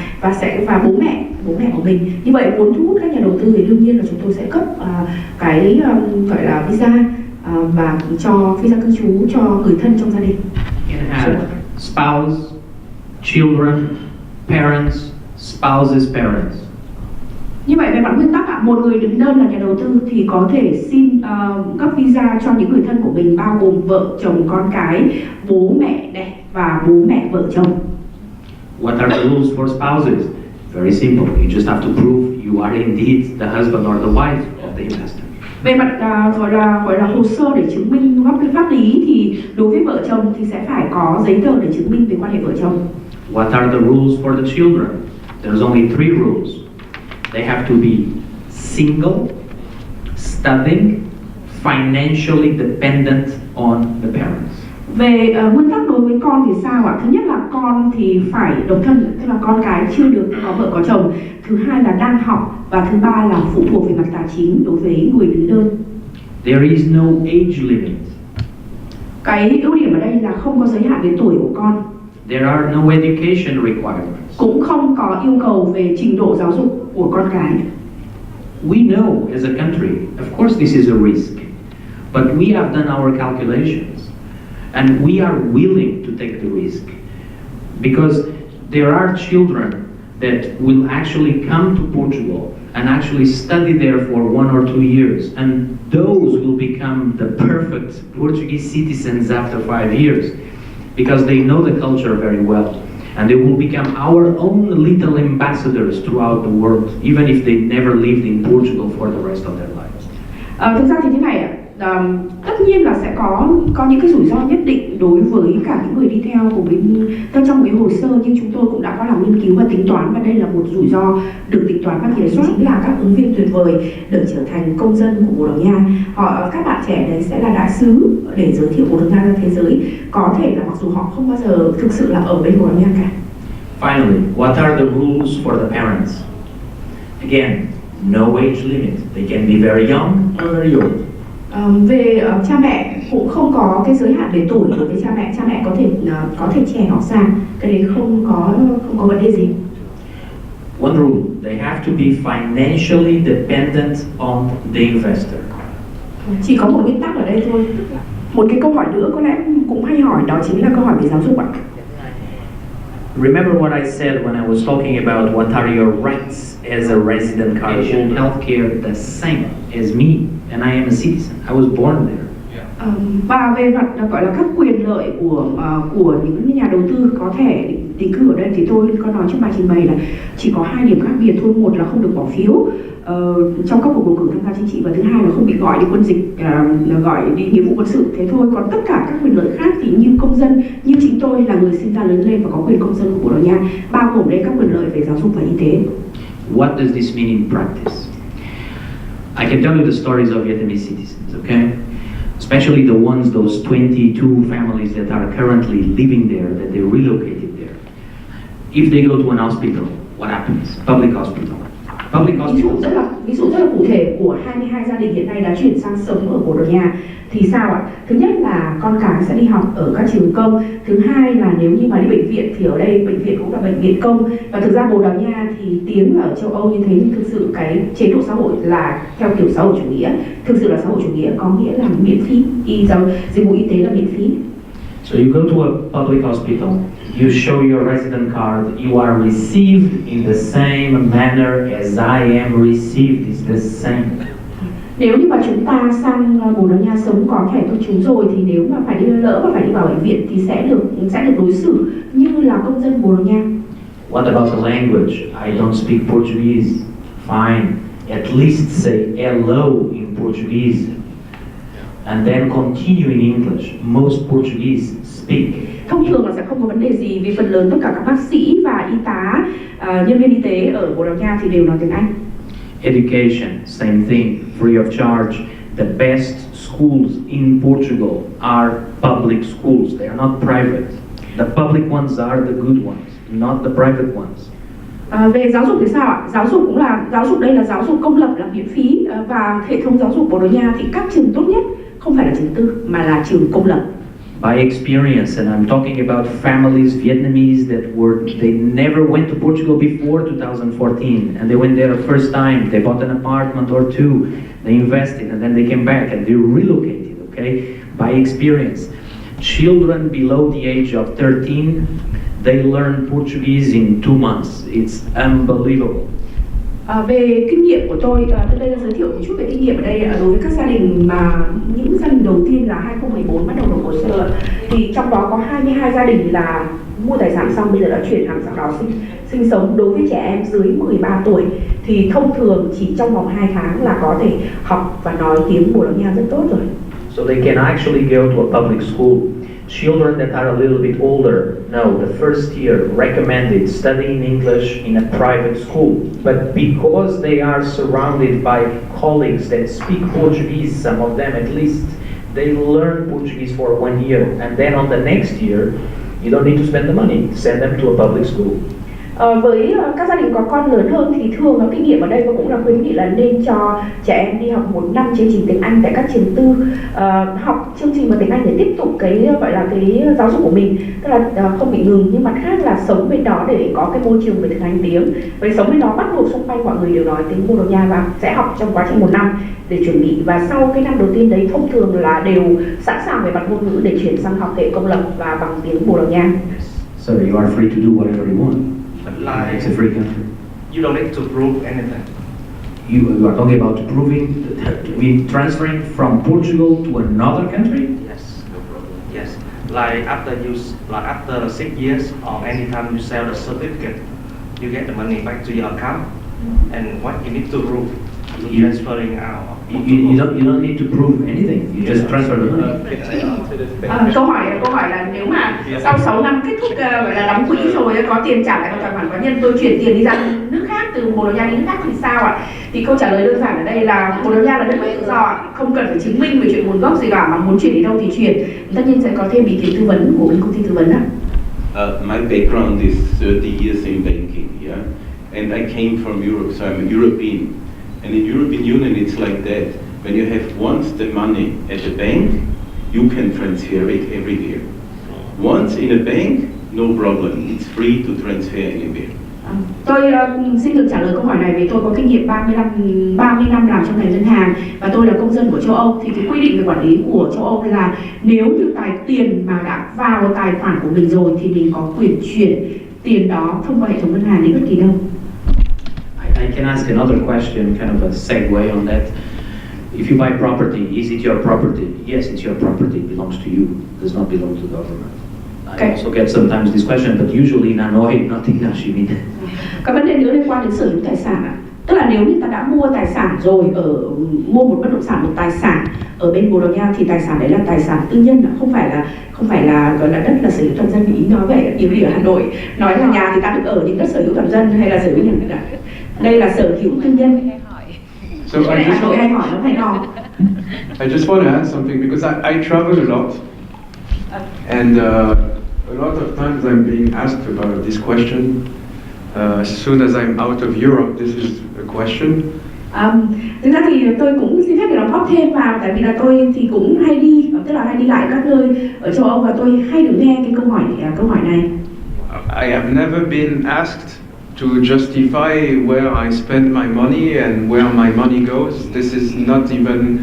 và bố mẹ của mình. Như vậy muốn thu hút các nhà đầu tư thì đương nhiên là chúng tôi sẽ cấp cái gọi là visa và cho visa cư trú cho người thân trong gia đình. You can have spouse, children, parents, spouses, parents. Như vậy về mặt nguyên tắc một người đứng đơn là nhà đầu tư thì có thể xin cấp visa cho những người thân của mình, bao gồm vợ, chồng, con cái, bố mẹ đẻ và bố mẹ vợ chồng. What are the rules for spouses? Very simple. You just have to prove you are indeed the husband or the wife of the investor. Về mặt gọi là hồ sơ để chứng minh pháp lý thì đối với vợ chồng thì sẽ phải có giấy tờ để chứng minh về quan hệ vợ chồng. What are the rules for the children? There's only 3 rules. They have to be single, studying, financially dependent on the parents. Về nguyên tắc đối với con thì sao ạ? Thứ nhất là con thì phải độc thân, tức là con cái chưa được có vợ có chồng. Thứ hai là đang học và thứ ba là phụ thuộc về mặt tài chính đối với người đứng đơn. There is no age limit. Cái ưu điểm ở đây là không có giới hạn về tuổi của con. There are no education requirements. Cũng không có yêu cầu về trình độ giáo dục của con cái. we know as a country, of course this is a risk, but we have done our calculations and we are willing to take the risk because there are children that will actually come to Portugal and actually study there for 1 or 2 years, and those will become the perfect Portuguese citizens after 5 years because they know the culture very well. And they will become our own little ambassadors throughout the world, even if they never lived in Portugal for the rest of their lives. Thực ra thì thế này ạ, tất nhiên là sẽ có những cái rủi ro nhất định đối với cả những người đi theo của bên trong cái hồ sơ, nhưng chúng tôi cũng đã có làm nghiên cứu và tính toán, và đây là một rủi ro được tính toán và kiểm soát. Chính là các ứng viên tuyệt vời được trở thành công dân của Bồ Đào Nha. Các bạn trẻ đấy sẽ là đại sứ để giới thiệu Bồ Đào Nha ra thế giới. Có thể là mặc dù họ không bao giờ thực sự là ở bên Bồ Đào Nha cả. Finally, what are the rules for the parents? Again, no age limit. They can be very young or very old. Về cha mẹ cũng không có cái giới hạn về tuổi đối với cha mẹ có thể trẻ hoặc già, cái đấy không có vấn đề gì. One rule, they have to be financially dependent on the investor. Chỉ có một nguyên tắc ở đây thôi. Một cái câu hỏi nữa có lẽ cũng hay hỏi, đó chính là câu hỏi về giáo dục ạ. Remember what I said when I was talking about what are your rights as a resident card holder? Healthcare the same as me, and I am a citizen. I was born there. Và về mặt gọi là các quyền lợi của những nhà đầu tư có thẻ định cư ở đây thì tôi có nói trong bài trình bày là chỉ có 2 điểm khác biệt thôi. Một là không được bỏ phiếu trong các cuộc bầu cử tham gia chính trị, và thứ hai là không bị gọi đi quân dịch, gọi đi nghĩa vụ quân sự, thế thôi. Còn tất cả các quyền lợi khác thì như công dân, như chính tôi là người sinh ra lớn lên và có quyền công dân của Bồ Đào Nha, bao gồm đây các quyền lợi về giáo dục và y tế. What does this mean in practice? I can tell you the stories of Vietnamese citizens, okay? Especially the ones, those 22 families that are currently living there, that they relocated there. If they go to an hospital, what happens? Public hospital. Ví dụ rất là cụ thể của 22 gia đình hiện nay đã chuyển sang sống ở Bồ Đào Nha thì sao ạ? Thứ nhất là con cái sẽ đi học ở các trường công. Thứ hai là nếu như mà đi bệnh viện thì ở đây bệnh viện cũng là bệnh viện công. Và thực ra Bồ Đào Nha thì tiếng là ở châu Âu như thế, nhưng thực sự cái chế độ xã hội là theo kiểu xã hội chủ nghĩa. Thực sự là xã hội chủ nghĩa có nghĩa là miễn phí, dịch vụ y tế là miễn phí. So you go to a public hospital, you show your resident card, you are received in the same manner as I am received, it's the same. Nếu như mà chúng ta sang Bồ Đào Nha sống có thẻ công chúng rồi thì nếu mà phải đi vào bệnh viện thì sẽ được đối xử như là công dân Bồ Đào Nha. What about the language? I don't speak Portuguese. Fine. At least say hello in Portuguese. And then continue in English. Most Portuguese speak. Thông thường là sẽ không có vấn đề gì vì phần lớn tất cả các bác sĩ và y tá, nhân viên y tế ở Bồ Đào Nha thì đều nói tiếng Anh. Education, same thing, free of charge. The best schools in Portugal are public schools. They are not private. The public ones are the good ones, not the private ones. Về giáo dục thì sao ạ? Giáo dục đây là giáo dục công lập, là miễn phí, và hệ thống giáo dục Bồ Đào Nha thì các trường tốt nhất không phải là trường tư mà là trường công lập. By experience, and I'm talking about families, Vietnamese they never went to Portugal before 2014, and they went there the first time. They bought an apartment or two, they invested, and then they came back and they relocated. Okay, by experience, children below the age of 13, they learn Portuguese in 2 months. It's unbelievable. Về kinh nghiệm của tôi đây là giới thiệu một chút về kinh nghiệm ở đây đối với các gia đình mà những gia đình đầu tiên là 2014 bắt đầu nộp hồ sơ, thì trong đó có 22 gia đình là mua tài sản xong bây giờ đã chuyển hàng sang đó sinh sống. Đối với trẻ em dưới 13 tuổi thì thông thường chỉ trong vòng 2 tháng là có thể học và nói tiếng Bồ Đào Nha rất tốt rồi. So they can actually go to a public school. Children that are a little bit older, no, the first year recommended studying English in a private school. But because they are surrounded by colleagues that speak Portuguese, some of them at least, they learn Portuguese for 1 year. And then on the next year, you don't need to spend the money. Send them to a public school. Với các gia đình có con lớn hơn thì thường kinh nghiệm ở đây tôi cũng là khuyến nghị là nên cho trẻ em đi học 1 năm chương trình tiếng Anh tại các trường tư, học chương trình bằng tiếng Anh để tiếp tục cái gọi là cái giáo dục của mình, tức là không bị ngừng, nhưng mặt khác là sống bên đó để có cái môi trường về thực hành tiếng. Với sống bên đó bắt buộc xung quanh mọi người đều nói tiếng Bồ Đào Nha và sẽ học trong quá trình 1 năm để chuẩn bị, và sau cái năm đầu tiên đấy thông thường là đều sẵn sàng về mặt ngôn ngữ để chuyển sang học hệ công lập và bằng tiếng Bồ Đào Nha. So you are free to do whatever you want. Like, It's a free country. you don't need to prove anything. You are talking about proving, transferring from Portugal to another country? Yes, no problem. Yes, like after 6 years or anytime you sell the certificate, you get the money back to your account. And what you need to prove to transferring out. You don't need to prove anything. You just transfer the money. Câu hỏi là nếu mà sau 6 năm kết thúc gọi là đóng quỹ rồi có tiền trả lại vào tài khoản cá nhân, tôi chuyển tiền đi ra nước khác, từ Bồ Đào Nha đi nước khác thì sao ạ? Thì câu trả lời đơn giản ở đây là Bồ Đào Nha là đất nước tự do, không cần phải chứng minh về chuyện nguồn gốc gì cả, mà muốn chuyển đi đâu thì chuyển. Tất nhiên sẽ có thêm ý kiến tư vấn của bên công ty tư vấn ạ. My background is 30 years in banking, yeah, and I came from Europe, so I'm a European. And in European Union, it's like that. When you have once the money at the bank, you can transfer it everywhere. Once in a bank, no problem. It's free to transfer anywhere. Tôi xin được trả lời câu hỏi này vì tôi có kinh nghiệm 30 năm làm trong ngành ngân hàng và tôi là công dân của châu Âu. Thì cái quy định về quản lý của châu Âu là nếu như tiền mà đã vào tài khoản của mình rồi thì mình có quyền chuyển tiền đó thông qua hệ thống ngân hàng đến bất kỳ đâu. I can ask another question, kind of a segue on that. If you buy property, is it your property? Yes, it's your property. It belongs to you. It does not belong to the government. I also get sometimes this question, but usually in Hanoi, not in Ho Chi Minh. Các vấn đề nữa liên quan đến sở hữu tài sản ạ. Tức là nếu như ta đã mua tài sản rồi, mua một bất động sản, một tài sản ở bên Bồ Đào Nha thì tài sản đấy là tài sản tư nhân, không phải là gọi là đất là sở hữu toàn dân. Ý nói vậy, nhiều người ở Hà Nội nói là nhà thì ta được ở, nhưng đất sở hữu toàn dân hay là sở hữu nhà nước ạ. Đây là sở hữu tư nhân. So I just want to add something because I travel a lot, and a lot of times I'm being asked about this question. As soon as I'm out of Europe, this is a question. Thực ra thì tôi cũng xin phép để đóng góp thêm vào, tại vì là tôi thì cũng hay đi, tức là hay đi lại các nơi ở châu Âu và tôi hay được nghe cái câu hỏi này. I have never been asked to justify where I spend my money and where my money goes. This is not even,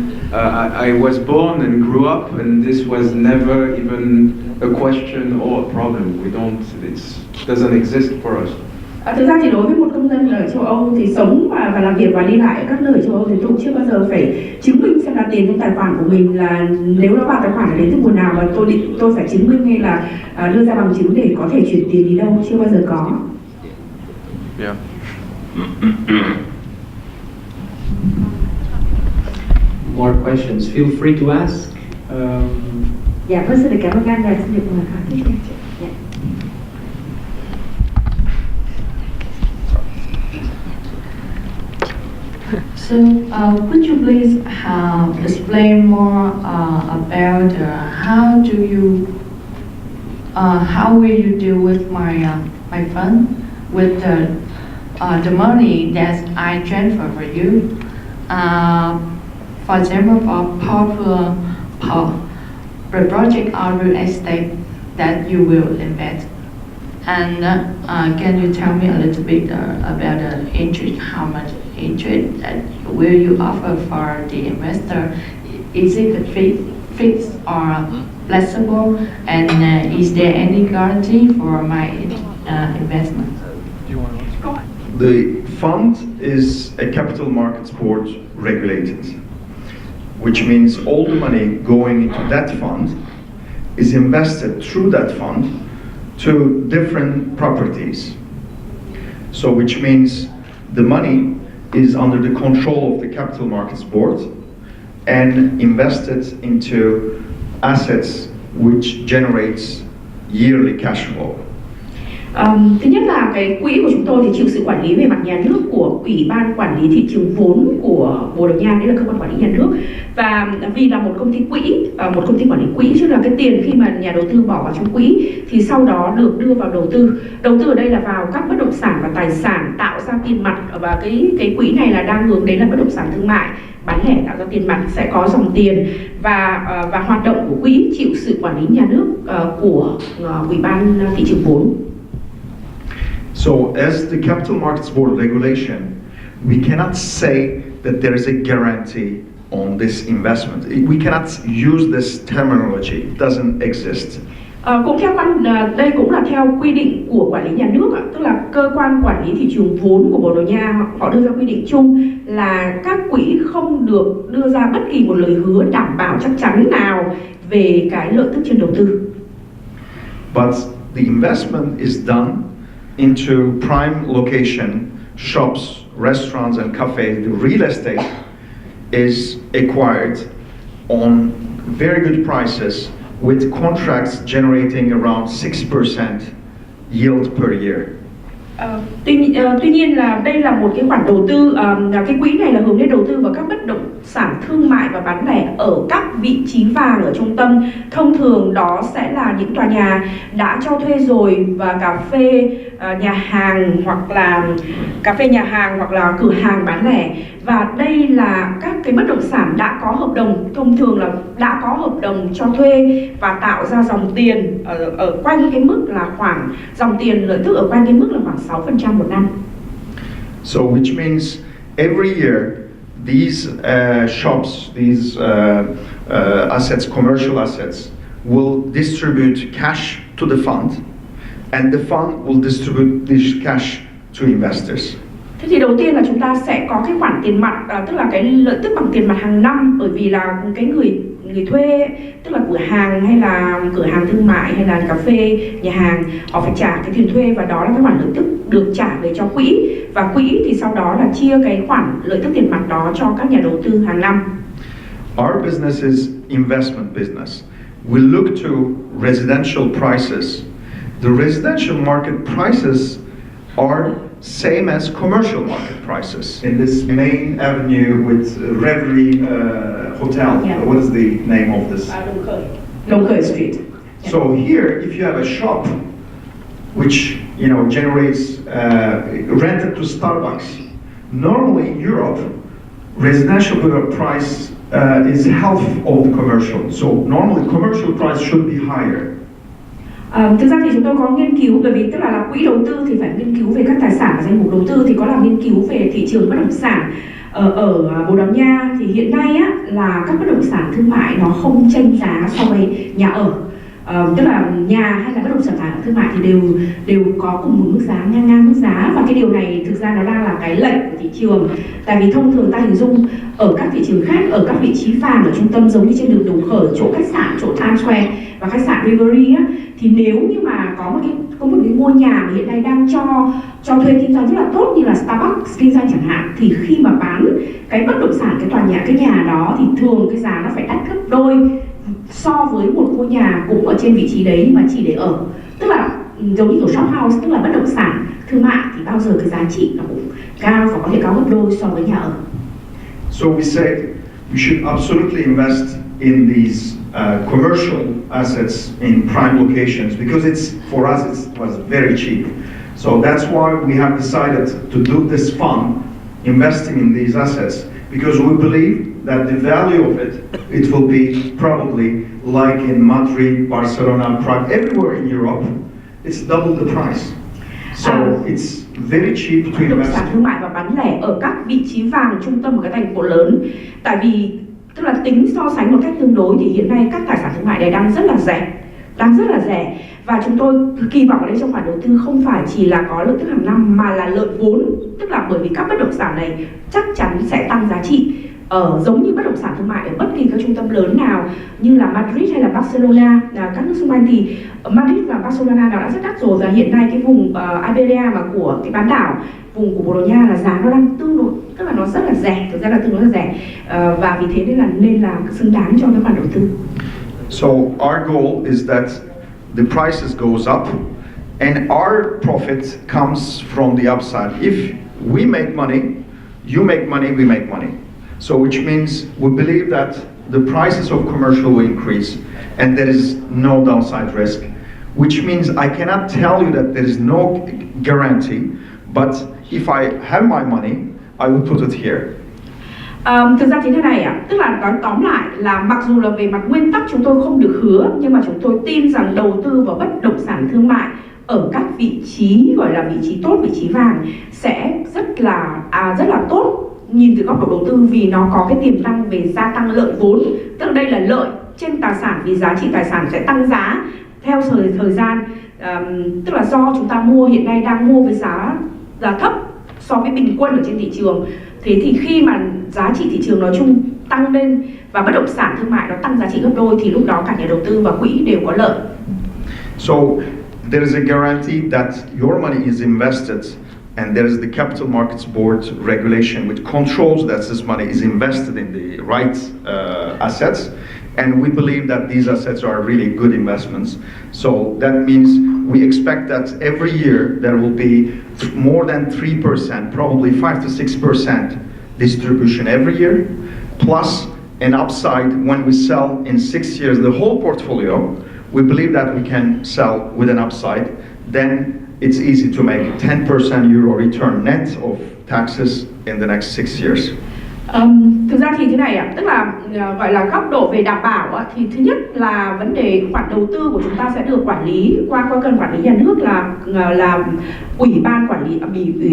I was born and grew up, and this was never even a question or a problem. It doesn't exist for us. Thực ra thì đối với một công dân ở châu Âu thì sống và làm việc và đi lại ở các nơi ở châu Âu thì tôi cũng chưa bao giờ phải chứng minh xem là tiền trong tài khoản của mình là nếu nó vào tài khoản là đến từ nguồn nào và tôi phải chứng minh hay là đưa ra bằng chứng để có thể chuyển tiền đi đâu, chưa bao giờ có. Yeah. More questions, feel free to ask. Dạ, vâng, xin được cảm ơn anh và xin được mời hỏi tiếp theo. Dạ. So, could you please explain more about how will you deal with my fund with the money that I transfer for you? For example, for the project or real estate that you will invest. And can you tell me a little bit about the interest? How much interest that will you offer for the investor? Is it fixed or flexible? And is there any guarantee for my investment? The fund is a capital markets board regulated, which means all the money going into that fund is invested through that fund to different properties. So which means the money is under the control of the capital markets board and invested into assets which generates yearly cash flow. Thứ nhất là cái quỹ của chúng tôi thì chịu sự quản lý về mặt nhà nước của Ủy ban Quản lý Thị trường Vốn của Bồ Đào Nha, đấy là cơ quan quản lý nhà nước. Và vì là một công ty quỹ, một công ty quản lý quỹ, chứ là cái tiền khi mà nhà đầu tư bỏ vào trong quỹ thì sau đó được đưa vào đầu tư. Đầu tư ở đây là vào các bất động sản và tài sản tạo ra tiền mặt, và cái quỹ này là đang hướng đến là bất động sản thương mại bán lẻ tạo ra tiền mặt, sẽ có dòng tiền và hoạt động của quỹ chịu sự quản lý nhà nước của Ủy ban Thị trường Vốn. So, as the Capital Markets Board regulation, we cannot say that there is a guarantee on this investment. We cannot use this terminology. It doesn't exist. Cũng theo đây cũng là theo quy định của quản lý nhà nước, tức là cơ quan quản lý thị trường vốn của Bồ Đào Nha, họ đưa ra quy định chung là các quỹ không được đưa ra bất kỳ một lời hứa đảm bảo chắc chắn nào về cái lợi tức trên đầu tư. But the investment is done into prime location, shops, restaurants and cafes. The real estate is acquired on very good prices with contracts generating around 6% yield per year. Tuy nhiên là đây là một cái khoản đầu tư, cái quỹ này là hướng đến đầu tư vào các bất động sản thương mại và bán lẻ ở các vị trí vàng ở trung tâm. Thông thường đó sẽ là những tòa nhà đã cho thuê rồi, và cà phê nhà hàng hoặc là cửa hàng bán lẻ. Và đây là các cái bất động sản đã có hợp đồng, thông thường là đã có hợp đồng cho thuê và tạo ra dòng tiền ở quanh cái mức là khoảng dòng tiền lợi tức ở quanh cái mức là khoảng 6% một năm. So which means every year these shops, these assets, commercial assets, will distribute cash to the fund, and the fund will distribute this cash to investors. Thế thì đầu tiên là chúng ta sẽ có cái khoản tiền mặt, tức là cái lợi tức bằng tiền mặt hàng năm, bởi vì là cái người thuê, tức là cửa hàng hay là cửa hàng thương mại hay là cà phê, nhà hàng, họ phải trả cái tiền thuê, và đó là cái khoản lợi tức được trả về cho quỹ, và quỹ thì sau đó là chia cái khoản lợi tức tiền mặt đó cho các nhà đầu tư hàng năm. Our business is investment business. We look to residential prices. The residential market prices are same as commercial market prices. In this main avenue with Reverie Hotel, Yeah. what is the name of this? Đồng Khởi Street. Yeah. So here, if you have a shop which generates rented to Starbucks, normally in Europe, residential price is half of the commercial. So normally commercial price should be higher. Thực ra thì chúng tôi có nghiên cứu, bởi vì tức là quỹ đầu tư thì phải nghiên cứu về các tài sản và danh mục đầu tư, thì có làm nghiên cứu về thị trường bất động sản ở Bồ Đào Nha. Thì hiện nay á, là các bất động sản thương mại nó không chênh giá so với nhà ở. Tức là nhà hay là bất động sản thương mại thì đều có cùng một mức giá, ngang mức giá, và cái điều này thực ra nó đang là cái lệnh của thị trường. Tại vì thông thường ta hình dung ở các thị trường khác, ở các vị trí vàng ở trung tâm giống như trên đường Đồng Khởi, chỗ khách sạn, chỗ Times Square và khách sạn Reverie á, thì nếu như mà có một cái ngôi nhà mà hiện nay đang cho thuê kinh doanh rất là tốt như là Starbucks kinh doanh chẳng hạn, thì khi mà bán cái bất động sản, cái tòa nhà, cái nhà đó thì thường cái giá nó phải đắt gấp đôi so với một ngôi nhà cũng ở trên vị trí đấy nhưng mà chỉ để ở. Tức là giống như kiểu shop house, tức là bất động sản thương mại thì bao giờ cái giá trị nó cũng cao và có thể cao gấp đôi so với nhà ở. So we said we should absolutely invest in these commercial assets in prime locations because for us it was very cheap. So that's why we have decided to do this fund investing in these assets, because we believe that the value of it will be probably like in Madrid, Barcelona, Prague, everywhere in Europe, it's double the price. So it's very cheap to invest. Bất động sản thương mại và bán lẻ ở các vị trí vàng trung tâm của các thành phố lớn, tại vì tức là tính so sánh một cách tương đối thì hiện nay các tài sản thương mại này đang rất là rẻ, và chúng tôi kỳ vọng ở đây trong khoản đầu tư không phải chỉ là có lợi tức hàng năm mà là lợi vốn, tức là bởi vì các bất động sản này chắc chắn sẽ tăng giá trị. Giống như bất động sản thương mại ở bất kỳ các trung tâm lớn nào như là Madrid hay là Barcelona, các nước xung quanh, thì Madrid và Barcelona nó đã rất đắt rồi, và hiện nay cái vùng Iberia mà của cái bán đảo, vùng của Bồ Đào Nha là giá nó đang tương đối, tức là nó rất là rẻ, thực ra là tương đối là rẻ, và vì thế nên là xứng đáng cho cái khoản đầu tư. So our goal is that the prices goes up And our profit comes from the upside. If we make money, you make money, we make money. So which means we believe that the prices of commercial will increase and there is no downside risk. Which means I cannot tell you that there is no guarantee, but if I have my money, I will put it here. Thực ra thế này ạ, tức là nói tóm lại là mặc dù là về mặt nguyên tắc chúng tôi không được hứa, nhưng mà chúng tôi tin rằng đầu tư vào bất động sản thương mại ở các vị trí gọi là vị trí tốt, vị trí vàng sẽ rất là tốt nhìn từ góc độ đầu tư, vì nó có cái tiềm năng về gia tăng lợi vốn. Tức là đây là lợi trên tài sản, vì giá trị tài sản sẽ tăng giá theo thời gian. Tức là do chúng ta mua hiện nay đang mua với giá thấp so với bình quân ở trên thị trường. Thế thì khi mà giá trị thị trường nói chung tăng lên và bất động sản thương mại nó tăng giá trị gấp đôi thì lúc đó cả nhà đầu tư và quỹ đều có lợi. So there is a guarantee that your money is invested, and there is the Capital Markets Board regulation which controls that this money is invested in the right assets, and we believe that these assets are really good investments. So that means we expect that every year there will be more than 3%, probably 5 to 6% distribution every year, plus an upside when we sell in 6 years the whole portfolio. We believe that we can sell with an upside. Then it's easy to make 10% euro return net of taxes in the next 6 years. Thực ra thì thế này ạ, tức là gọi là góc độ về đảm bảo thì thứ nhất là vấn đề khoản đầu tư của chúng ta sẽ được quản lý qua kênh quản lý nhà nước là ủy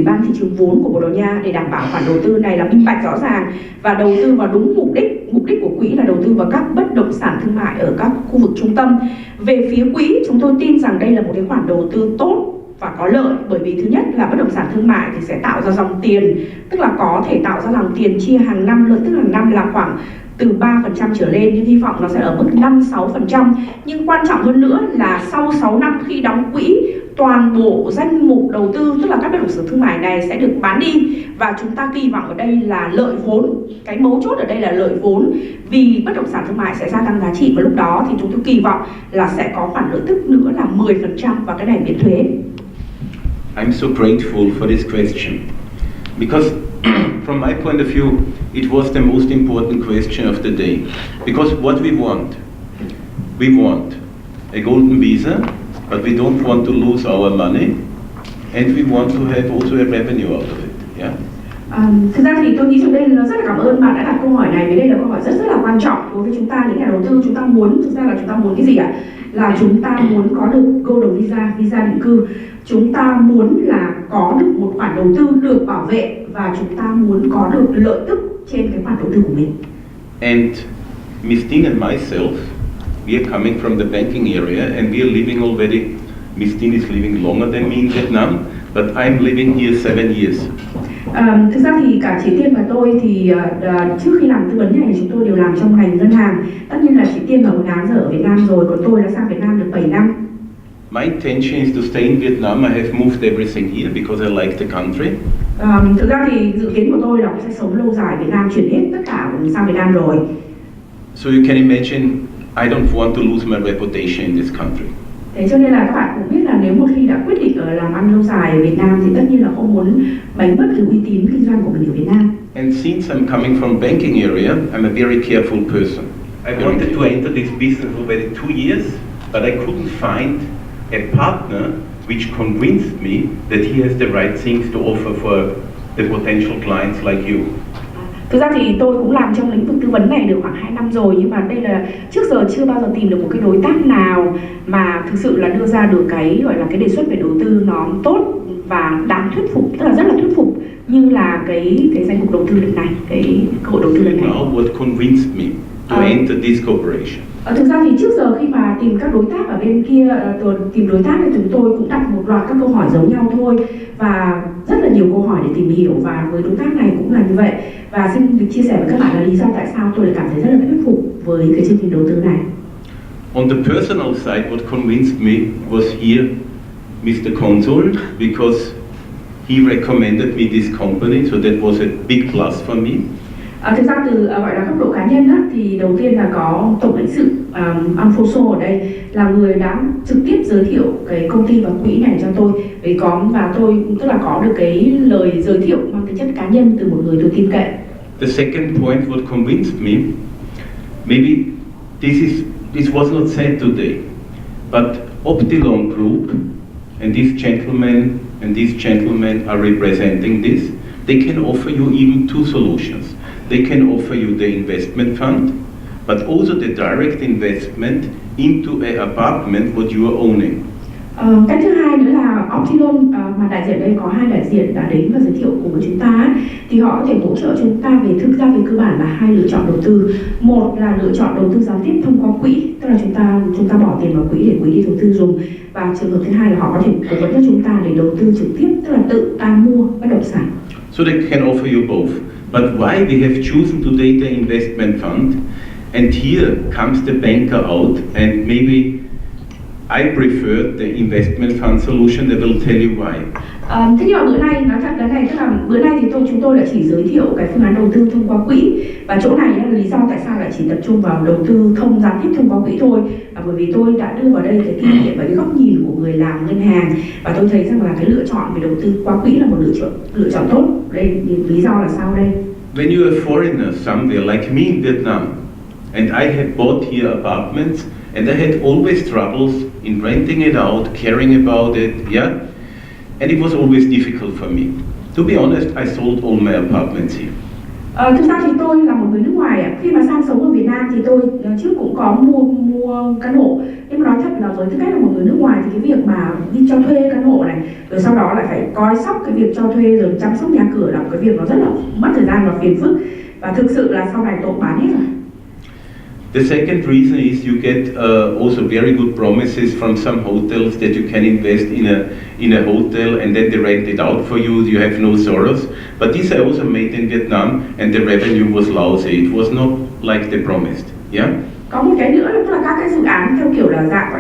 ban thị trường vốn của Bồ Đào Nha, để đảm bảo khoản đầu tư này là minh bạch rõ ràng và đầu tư vào đúng mục đích. Mục đích của quỹ là đầu tư vào các bất động sản thương mại ở các khu vực trung tâm. Về phía quỹ, chúng tôi tin rằng đây là một cái khoản đầu tư tốt và có lợi, bởi vì thứ nhất là bất động sản thương mại thì sẽ tạo ra dòng tiền, tức là có thể tạo ra dòng tiền chia hàng năm lợi, tức là năm là khoảng từ 3% trở lên, nhưng hy vọng nó sẽ ở mức 5-6%. Nhưng quan trọng hơn nữa là sau 6 năm khi đóng quỹ, toàn bộ danh mục đầu tư, tức là các bất động sản thương mại này sẽ được bán đi, và chúng ta kỳ vọng ở đây là lợi vốn. Cái mấu chốt ở đây là lợi vốn, vì bất động sản thương mại sẽ gia tăng giá trị, và lúc đó thì chúng tôi kỳ vọng là sẽ có khoản lợi tức nữa là 10%, và cái này miễn thuế. I'm so grateful for this question, because from my point of view, it was the most important question of the day. Because what we want a golden visa, but we don't want to lose our money, and we want to have also a revenue out of it. Yeah. Thực ra thì tôi nghĩ rằng đây là rất là cảm ơn bạn đã đặt câu hỏi này, vì đây là câu hỏi rất là quan trọng đối với chúng ta, những nhà đầu tư. Chúng ta muốn, thực ra là chúng ta muốn cái gì ạ? Là chúng ta muốn có được golden visa, visa định cư. Chúng ta muốn là có được một khoản đầu tư được bảo vệ, và chúng ta muốn có được lợi tức trên cái khoản đầu tư của mình. And Ms. Dinh and myself, we are coming from the banking area, and we are living already. Ms. Dinh is living longer than me in Vietnam, but I'm living here 7 years. Thực ra thì cả chị Tiên và tôi thì trước khi làm tư vấn này thì chúng tôi đều làm trong ngành ngân hàng. Tất nhiên là chị Tiên là 18 giờ ở Việt Nam rồi, còn tôi đã sang Việt Nam được 7 năm. My intention is to stay in Vietnam. I have moved everything here because I like the country. Thực ra thì dự kiến của tôi là sẽ sống lâu dài Việt Nam, chuyển hết tất cả sang Việt Nam rồi. So you can imagine, I don't want to lose my reputation in this country. Thế cho nên là các bạn cũng biết là nếu một khi đã quyết định làm ăn lâu dài ở Việt Nam thì tất nhiên là không muốn đánh mất cái uy tín kinh doanh của mình ở Việt Nam. And since I'm coming from banking area, I'm a very careful person. I wanted to enter this business already 2 years, but I couldn't find a partner which convinced me that he has the right things to offer for the potential clients like you. Thực ra thì tôi cũng làm trong lĩnh vực tư vấn này được khoảng 2 năm rồi, nhưng mà đây là trước giờ chưa bao giờ tìm được một cái đối tác nào mà thực sự là đưa ra được cái gọi là cái đề xuất về đầu tư nó tốt và đáng thuyết phục, tức là rất là thuyết phục như là cái danh mục đầu tư lần này, cái cơ hội đầu tư lần này. Now what convinced me to enter this cooperation? Thực ra thì trước giờ khi mà tìm các đối tác ở bên kia, tìm đối tác thì chúng tôi cũng đặt một loạt các câu hỏi giống nhau thôi, và rất là nhiều câu hỏi để tìm hiểu, và với đối tác này cũng là như vậy. Và xin được chia sẻ với các bạn là lý do tại sao tôi lại cảm thấy rất là thuyết phục với cái chương trình đầu tư này. On the personal side, what convinced me was here, Mr. Consul, because he recommended me this company, so that was a big plus for me. Thực ra từ gọi là góc độ cá nhân á, thì đầu tiên là có tổng lãnh sự Alfonso ở đây là người đã trực tiếp giới thiệu cái công ty và quỹ này cho tôi và tôi tức là có được cái lời giới thiệu mang tính chất cá nhân từ một người tôi tin cậy. The second point what convinced me, maybe this was not said today, but Optilon Group and these gentlemen are representing this. They can offer you even two solutions. They can offer you the investment fund, but also the direct investment into an apartment what you are owning. Cách thứ hai nữa là Optilon mà đại diện đây có hai đại diện đã đến và giới thiệu cùng với chúng ta thì họ có thể hỗ trợ chúng ta về cơ bản là hai lựa chọn đầu tư. Một là lựa chọn đầu tư gián tiếp thông qua quỹ, tức là chúng ta bỏ tiền vào quỹ để quỹ đi đầu tư dùng, và trường hợp thứ hai là họ có thể cố vấn cho chúng ta để đầu tư trực tiếp, tức là tự ta mua bất động sản. So they can offer you both. But why we have chosen today the investment fund, and here comes the banker out, and maybe I prefer the investment fund solution. They will tell you why. Thế nhưng mà bữa nay nói thật là này, tức là bữa nay thì chúng tôi lại chỉ giới thiệu cái phương án đầu tư thông qua quỹ, và chỗ này là lý do tại sao lại chỉ tập trung vào đầu tư gián tiếp thông qua quỹ thôi, bởi vì tôi đã đưa vào đây cái kinh nghiệm và cái góc nhìn của người làm ngân hàng, và tôi thấy rằng là cái lựa chọn về đầu tư qua quỹ là một lựa chọn tốt. Đây lý do là sao đây? When you're a foreigner somewhere like me in Vietnam, and I had bought here apartments, and I had always troubles in renting it out, caring about it, yeah? And it was always difficult for me. To be honest, I sold all my apartments here. Thực ra thì tôi là một người nước ngoài, khi mà sang sống ở Việt Nam thì tôi trước cũng có mua căn hộ. Nhưng mà nói thật là với tư cách là một người nước ngoài thì cái việc mà đi cho thuê căn hộ này, rồi sau đó lại phải coi sóc cái việc cho thuê rồi chăm sóc nhà cửa là một cái việc nó rất là mất thời gian và phiền phức. Và thực sự là sau này tôi bán hết rồi. The second reason is you get also very good promises from some hotels that you can invest in a hotel and then they rent it out for you. You have no sorrows. But this I also made in Vietnam, and the revenue was lousy. It was not like they promised. Yeah. Có một cái nữa là các cái dự án theo kiểu là dạng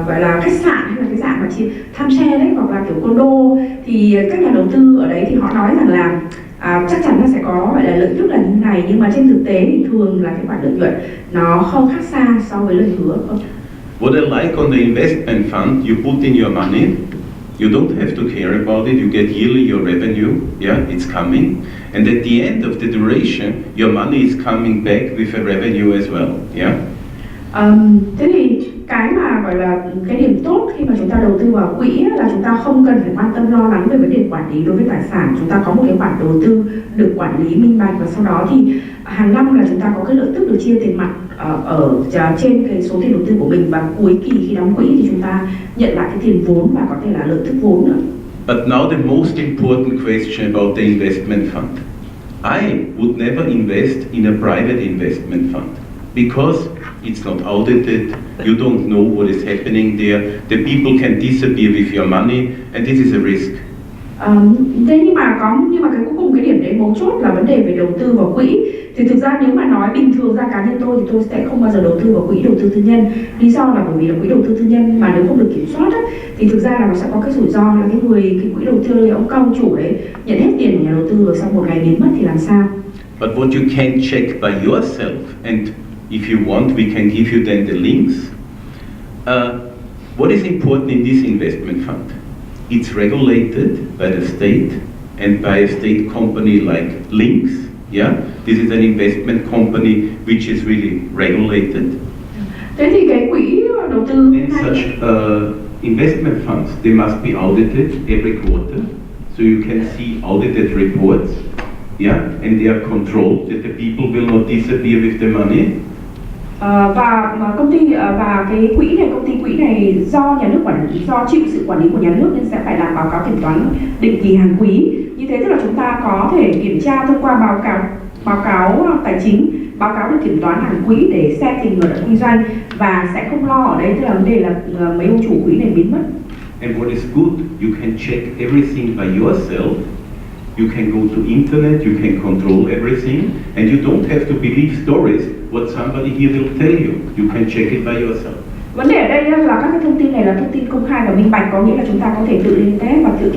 gọi là khách sạn hay là cái dạng mà chỉ timeshare đấy, hoặc là kiểu condo, thì các nhà đầu tư ở đấy thì họ nói rằng là chắc chắn là sẽ có gọi là lợi tức là như này, nhưng mà trên thực tế thì thường là cái khoản lợi nhuận nó không khác xa so với lời hứa. What I like on the investment fund, you put in your money, you don't have to care about it, you get yearly your revenue, yeah, it's coming, and at the end of the duration, your money is coming back with a revenue as well, yeah. Thế thì cái mà gọi là cái điểm tốt khi mà chúng ta đầu tư vào quỹ là chúng ta không cần phải quan tâm lo lắng về vấn đề quản lý đối với tài sản. Chúng ta có một cái khoản đầu tư được quản lý minh bạch, và sau đó thì hàng năm là chúng ta có cái lợi tức được chia tiền mặt ở trên cái số tiền đầu tư của mình, và cuối kỳ khi đóng quỹ thì chúng ta nhận lại cái tiền vốn và có thể là lợi tức vốn nữa. But now the most important question about the investment fund. I would never invest in a private investment fund because it's not audited, you don't know what is happening there, the people can disappear with your money, and this is a risk. Thế nhưng mà cái cuối cùng cái điểm đấy mấu chốt là vấn đề về đầu tư vào quỹ. Thì thực ra nếu mà nói bình thường ra cá nhân tôi thì tôi sẽ không bao giờ đầu tư vào quỹ đầu tư tư nhân. Lý do là bởi vì là quỹ đầu tư tư nhân mà nếu không được kiểm soát thì thực ra là nó sẽ có cái rủi ro là cái quỹ đầu tư ông công chủ đấy nhận hết tiền của nhà đầu tư rồi sau một ngày biến mất thì làm sao? But what you can check by yourself, and if you want, we can give you then the links. What is important in this investment fund? It's regulated by the state and by a state company like Links. Yeah, this is an investment company which is really regulated. Thế thì cái quỹ đầu tư And such investment funds, they must be audited every quarter, so you can see audited reports. Yeah, and they are controlled that the people will not disappear with the money. Và công ty và cái công ty quỹ này do nhà nước quản lý, do chịu sự quản lý của nhà nước nên sẽ phải làm báo cáo kiểm toán định kỳ hàng quý. Như thế tức là chúng ta có thể kiểm tra thông qua báo cáo tài chính, báo cáo được kiểm toán hàng quý để xem tình hình kinh doanh, và sẽ không lo ở đấy tức là vấn đề là mấy ông chủ quỹ này biến mất. And what is good, you can check everything by yourself. You can go to internet, you can control everything, and you don't have to believe stories what somebody here will tell you. You can check it by yourself. Vấn đề ở đây là các cái thông tin này là thông tin công khai và minh bạch, có nghĩa là chúng ta có thể tự lên internet và tự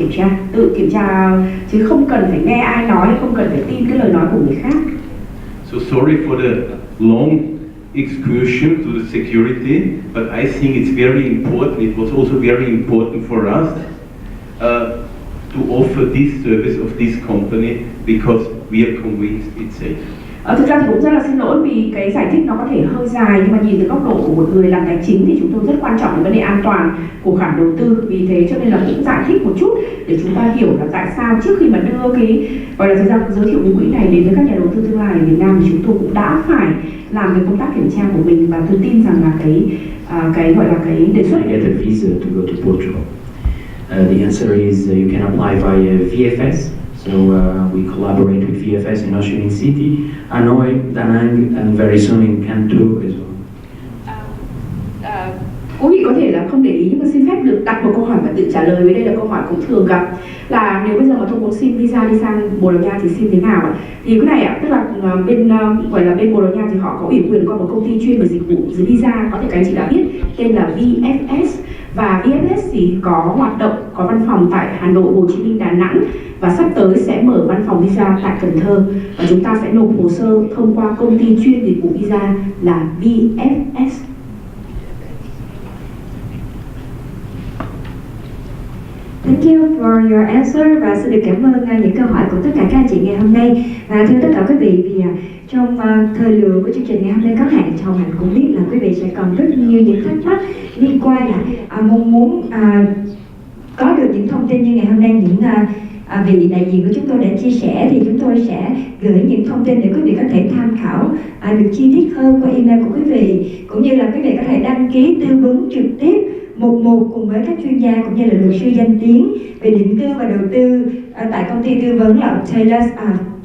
kiểm tra chứ không cần phải nghe ai nói, không cần phải tin cái lời nói của người khác. So sorry for long excursion to the security, but I think it's very important. It was also very important for us to offer this service of this company because we are convinced it's safe. Thực ra thì cũng rất là xin lỗi vì cái giải thích nó có thể hơi dài, nhưng mà nhìn từ góc độ của một người làm tài chính thì chúng tôi rất quan trọng vấn đề an toàn của khoản đầu tư. Vì thế cho nên là cũng giải thích một chút để chúng ta hiểu là tại sao trước khi mà đưa cái gọi là thực ra giới thiệu cái quỹ này đến với các nhà đầu tư tương lai ở Việt Nam thì chúng tôi cũng đã phải làm cái công tác kiểm tra của mình, và tôi tin rằng là cái gọi là cái đề xuất. Get a visa to go to Portugal. The answer is you can apply via VFS. So we collaborate with VFS in Ho Chi Minh City, Hanoi, Da Nang, and very soon in Can Tho as well. Quý vị có thể là không để ý nhưng mà xin phép được đặt một câu hỏi và tự trả lời, với đây là câu hỏi cũng thường gặp là nếu bây giờ mà tôi muốn xin visa đi sang Bồ Đào Nha thì xin thế nào ạ? Thì cái này ạ, tức là bên gọi là bên Bồ Đào Nha thì họ có ủy quyền qua một công ty chuyên về dịch vụ dưới visa, có thể các anh chị đã biết, tên là VFS. Và VFS thì có hoạt động, có văn phòng tại Hà Nội, Hồ Chí Minh, Đà Nẵng, và sắp tới sẽ mở văn phòng visa tại Cần Thơ, và chúng ta sẽ nộp hồ sơ thông qua công ty chuyên dịch vụ visa là VFS. Thank you for your answer, và xin được cảm ơn những câu hỏi của tất cả các anh chị ngày hôm nay. Và thưa tất cả quý vị, vì trong thời lượng của chương trình ngày hôm nay có hạn, Hồng Hạnh cũng biết là quý vị sẽ còn rất nhiều những thắc mắc liên quan là mong muốn có được những thông tin như ngày hôm nay những vị đại diện của chúng tôi đã chia sẻ, thì chúng tôi sẽ gửi những thông tin để quý vị có thể tham khảo được chi tiết hơn qua email của quý vị, cũng như là quý vị có thể đăng ký tư vấn trực tiếp một cùng với các chuyên gia cũng như là luật sư danh tiếng về định cư và đầu tư tại công ty tư vấn là Taylor's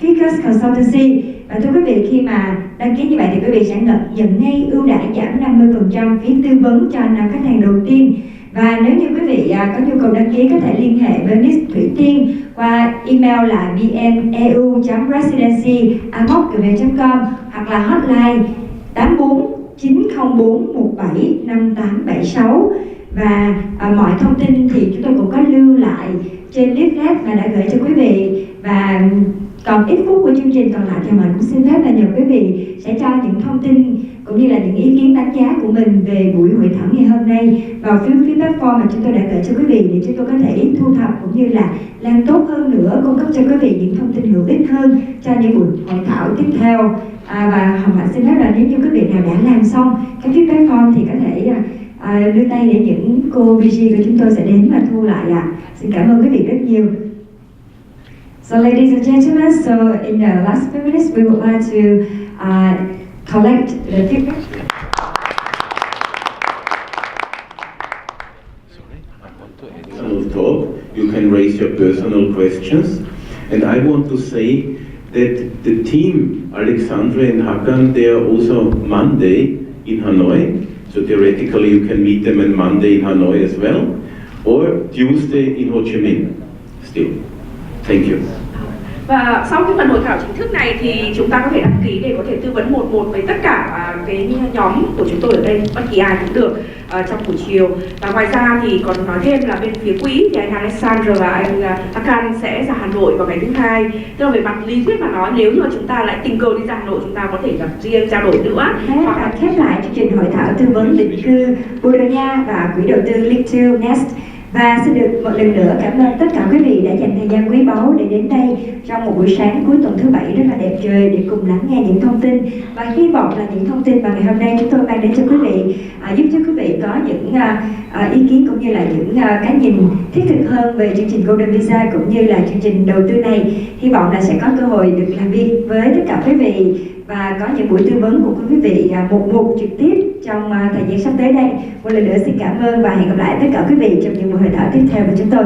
Fiscus Consultancy. Và thưa quý vị, khi mà đăng ký như vậy thì quý vị sẽ nhận ngay ưu đãi giảm 50% phí tư vấn cho năm khách hàng đầu tiên. Và nếu như quý vị có nhu cầu đăng ký có thể liên hệ với Miss Thủy Tiên qua email là bneu.residency@gmail.com hoặc là hotline 84 904 17 5876. Và mọi thông tin thì chúng tôi cũng có lưu lại trên leaflet mà đã gửi cho quý vị. Và còn ít phút của chương trình còn lại thì mình cũng xin phép là nhờ quý vị sẽ cho những thông tin cũng như là những ý kiến đánh giá của mình về buổi hội thảo ngày hôm nay vào phiếu feedback form mà chúng tôi đã gửi cho quý vị, để chúng tôi có thể thu thập cũng như là làm tốt hơn nữa, cung cấp cho quý vị những thông tin hữu ích hơn cho những buổi hội thảo tiếp theo. Và Hồng Hạnh xin phép là nếu như quý vị nào đã làm xong cái feedback form thì có thể đưa tay để những cô VG của chúng tôi sẽ đến và thu lại ạ. Xin cảm ơn quý vị rất nhiều. So ladies and gentlemen, so in the last few minutes we would like to collect the feedback. Personal talk, you can raise your personal questions, and I want to say that the team, Alexandra and Hakan, they are also Monday in Hanoi, so theoretically you can meet them on Monday in Hanoi as well, or Tuesday in Ho Chi Minh still. Thank you. Và sau cái phần hội thảo chính thức này thì chúng ta có thể đăng ký để có thể tư vấn một với tất cả cái nhóm của chúng tôi ở đây, bất kỳ ai cũng được trong buổi chiều. Và ngoài ra thì còn nói thêm là bên phía quỹ thì anh Alexander và anh Akan sẽ ra Hà Nội vào ngày thứ Hai. Tức là về mặt lý thuyết mà nói, nếu như chúng ta lại tình cờ đi ra Hà Nội, chúng ta có thể gặp riêng trao đổi nữa. Hoặc là khép lại chương trình hội thảo tư vấn định cư Bồ Đào Nha và quỹ đầu tư Live2 Nest. Và xin được một lần nữa cảm ơn tất cả quý vị đã dành thời gian quý báu để đến đây trong một buổi sáng cuối tuần thứ Bảy rất là đẹp trời để cùng lắng nghe những thông tin, và hy vọng là những thông tin mà ngày hôm nay chúng tôi mang đến cho quý vị giúp cho quý vị có những ý kiến cũng như là những cái nhìn thiết thực hơn về chương trình Golden Visa cũng như là chương trình đầu tư này. Hy vọng là sẽ có cơ hội được làm việc với tất cả quý vị và có những buổi tư vấn của quý vị một trực tiếp trong thời gian sắp tới đây. Một lần nữa xin cảm ơn và hẹn gặp lại tất cả quý vị trong những buổi hội thảo tiếp theo của chúng tôi.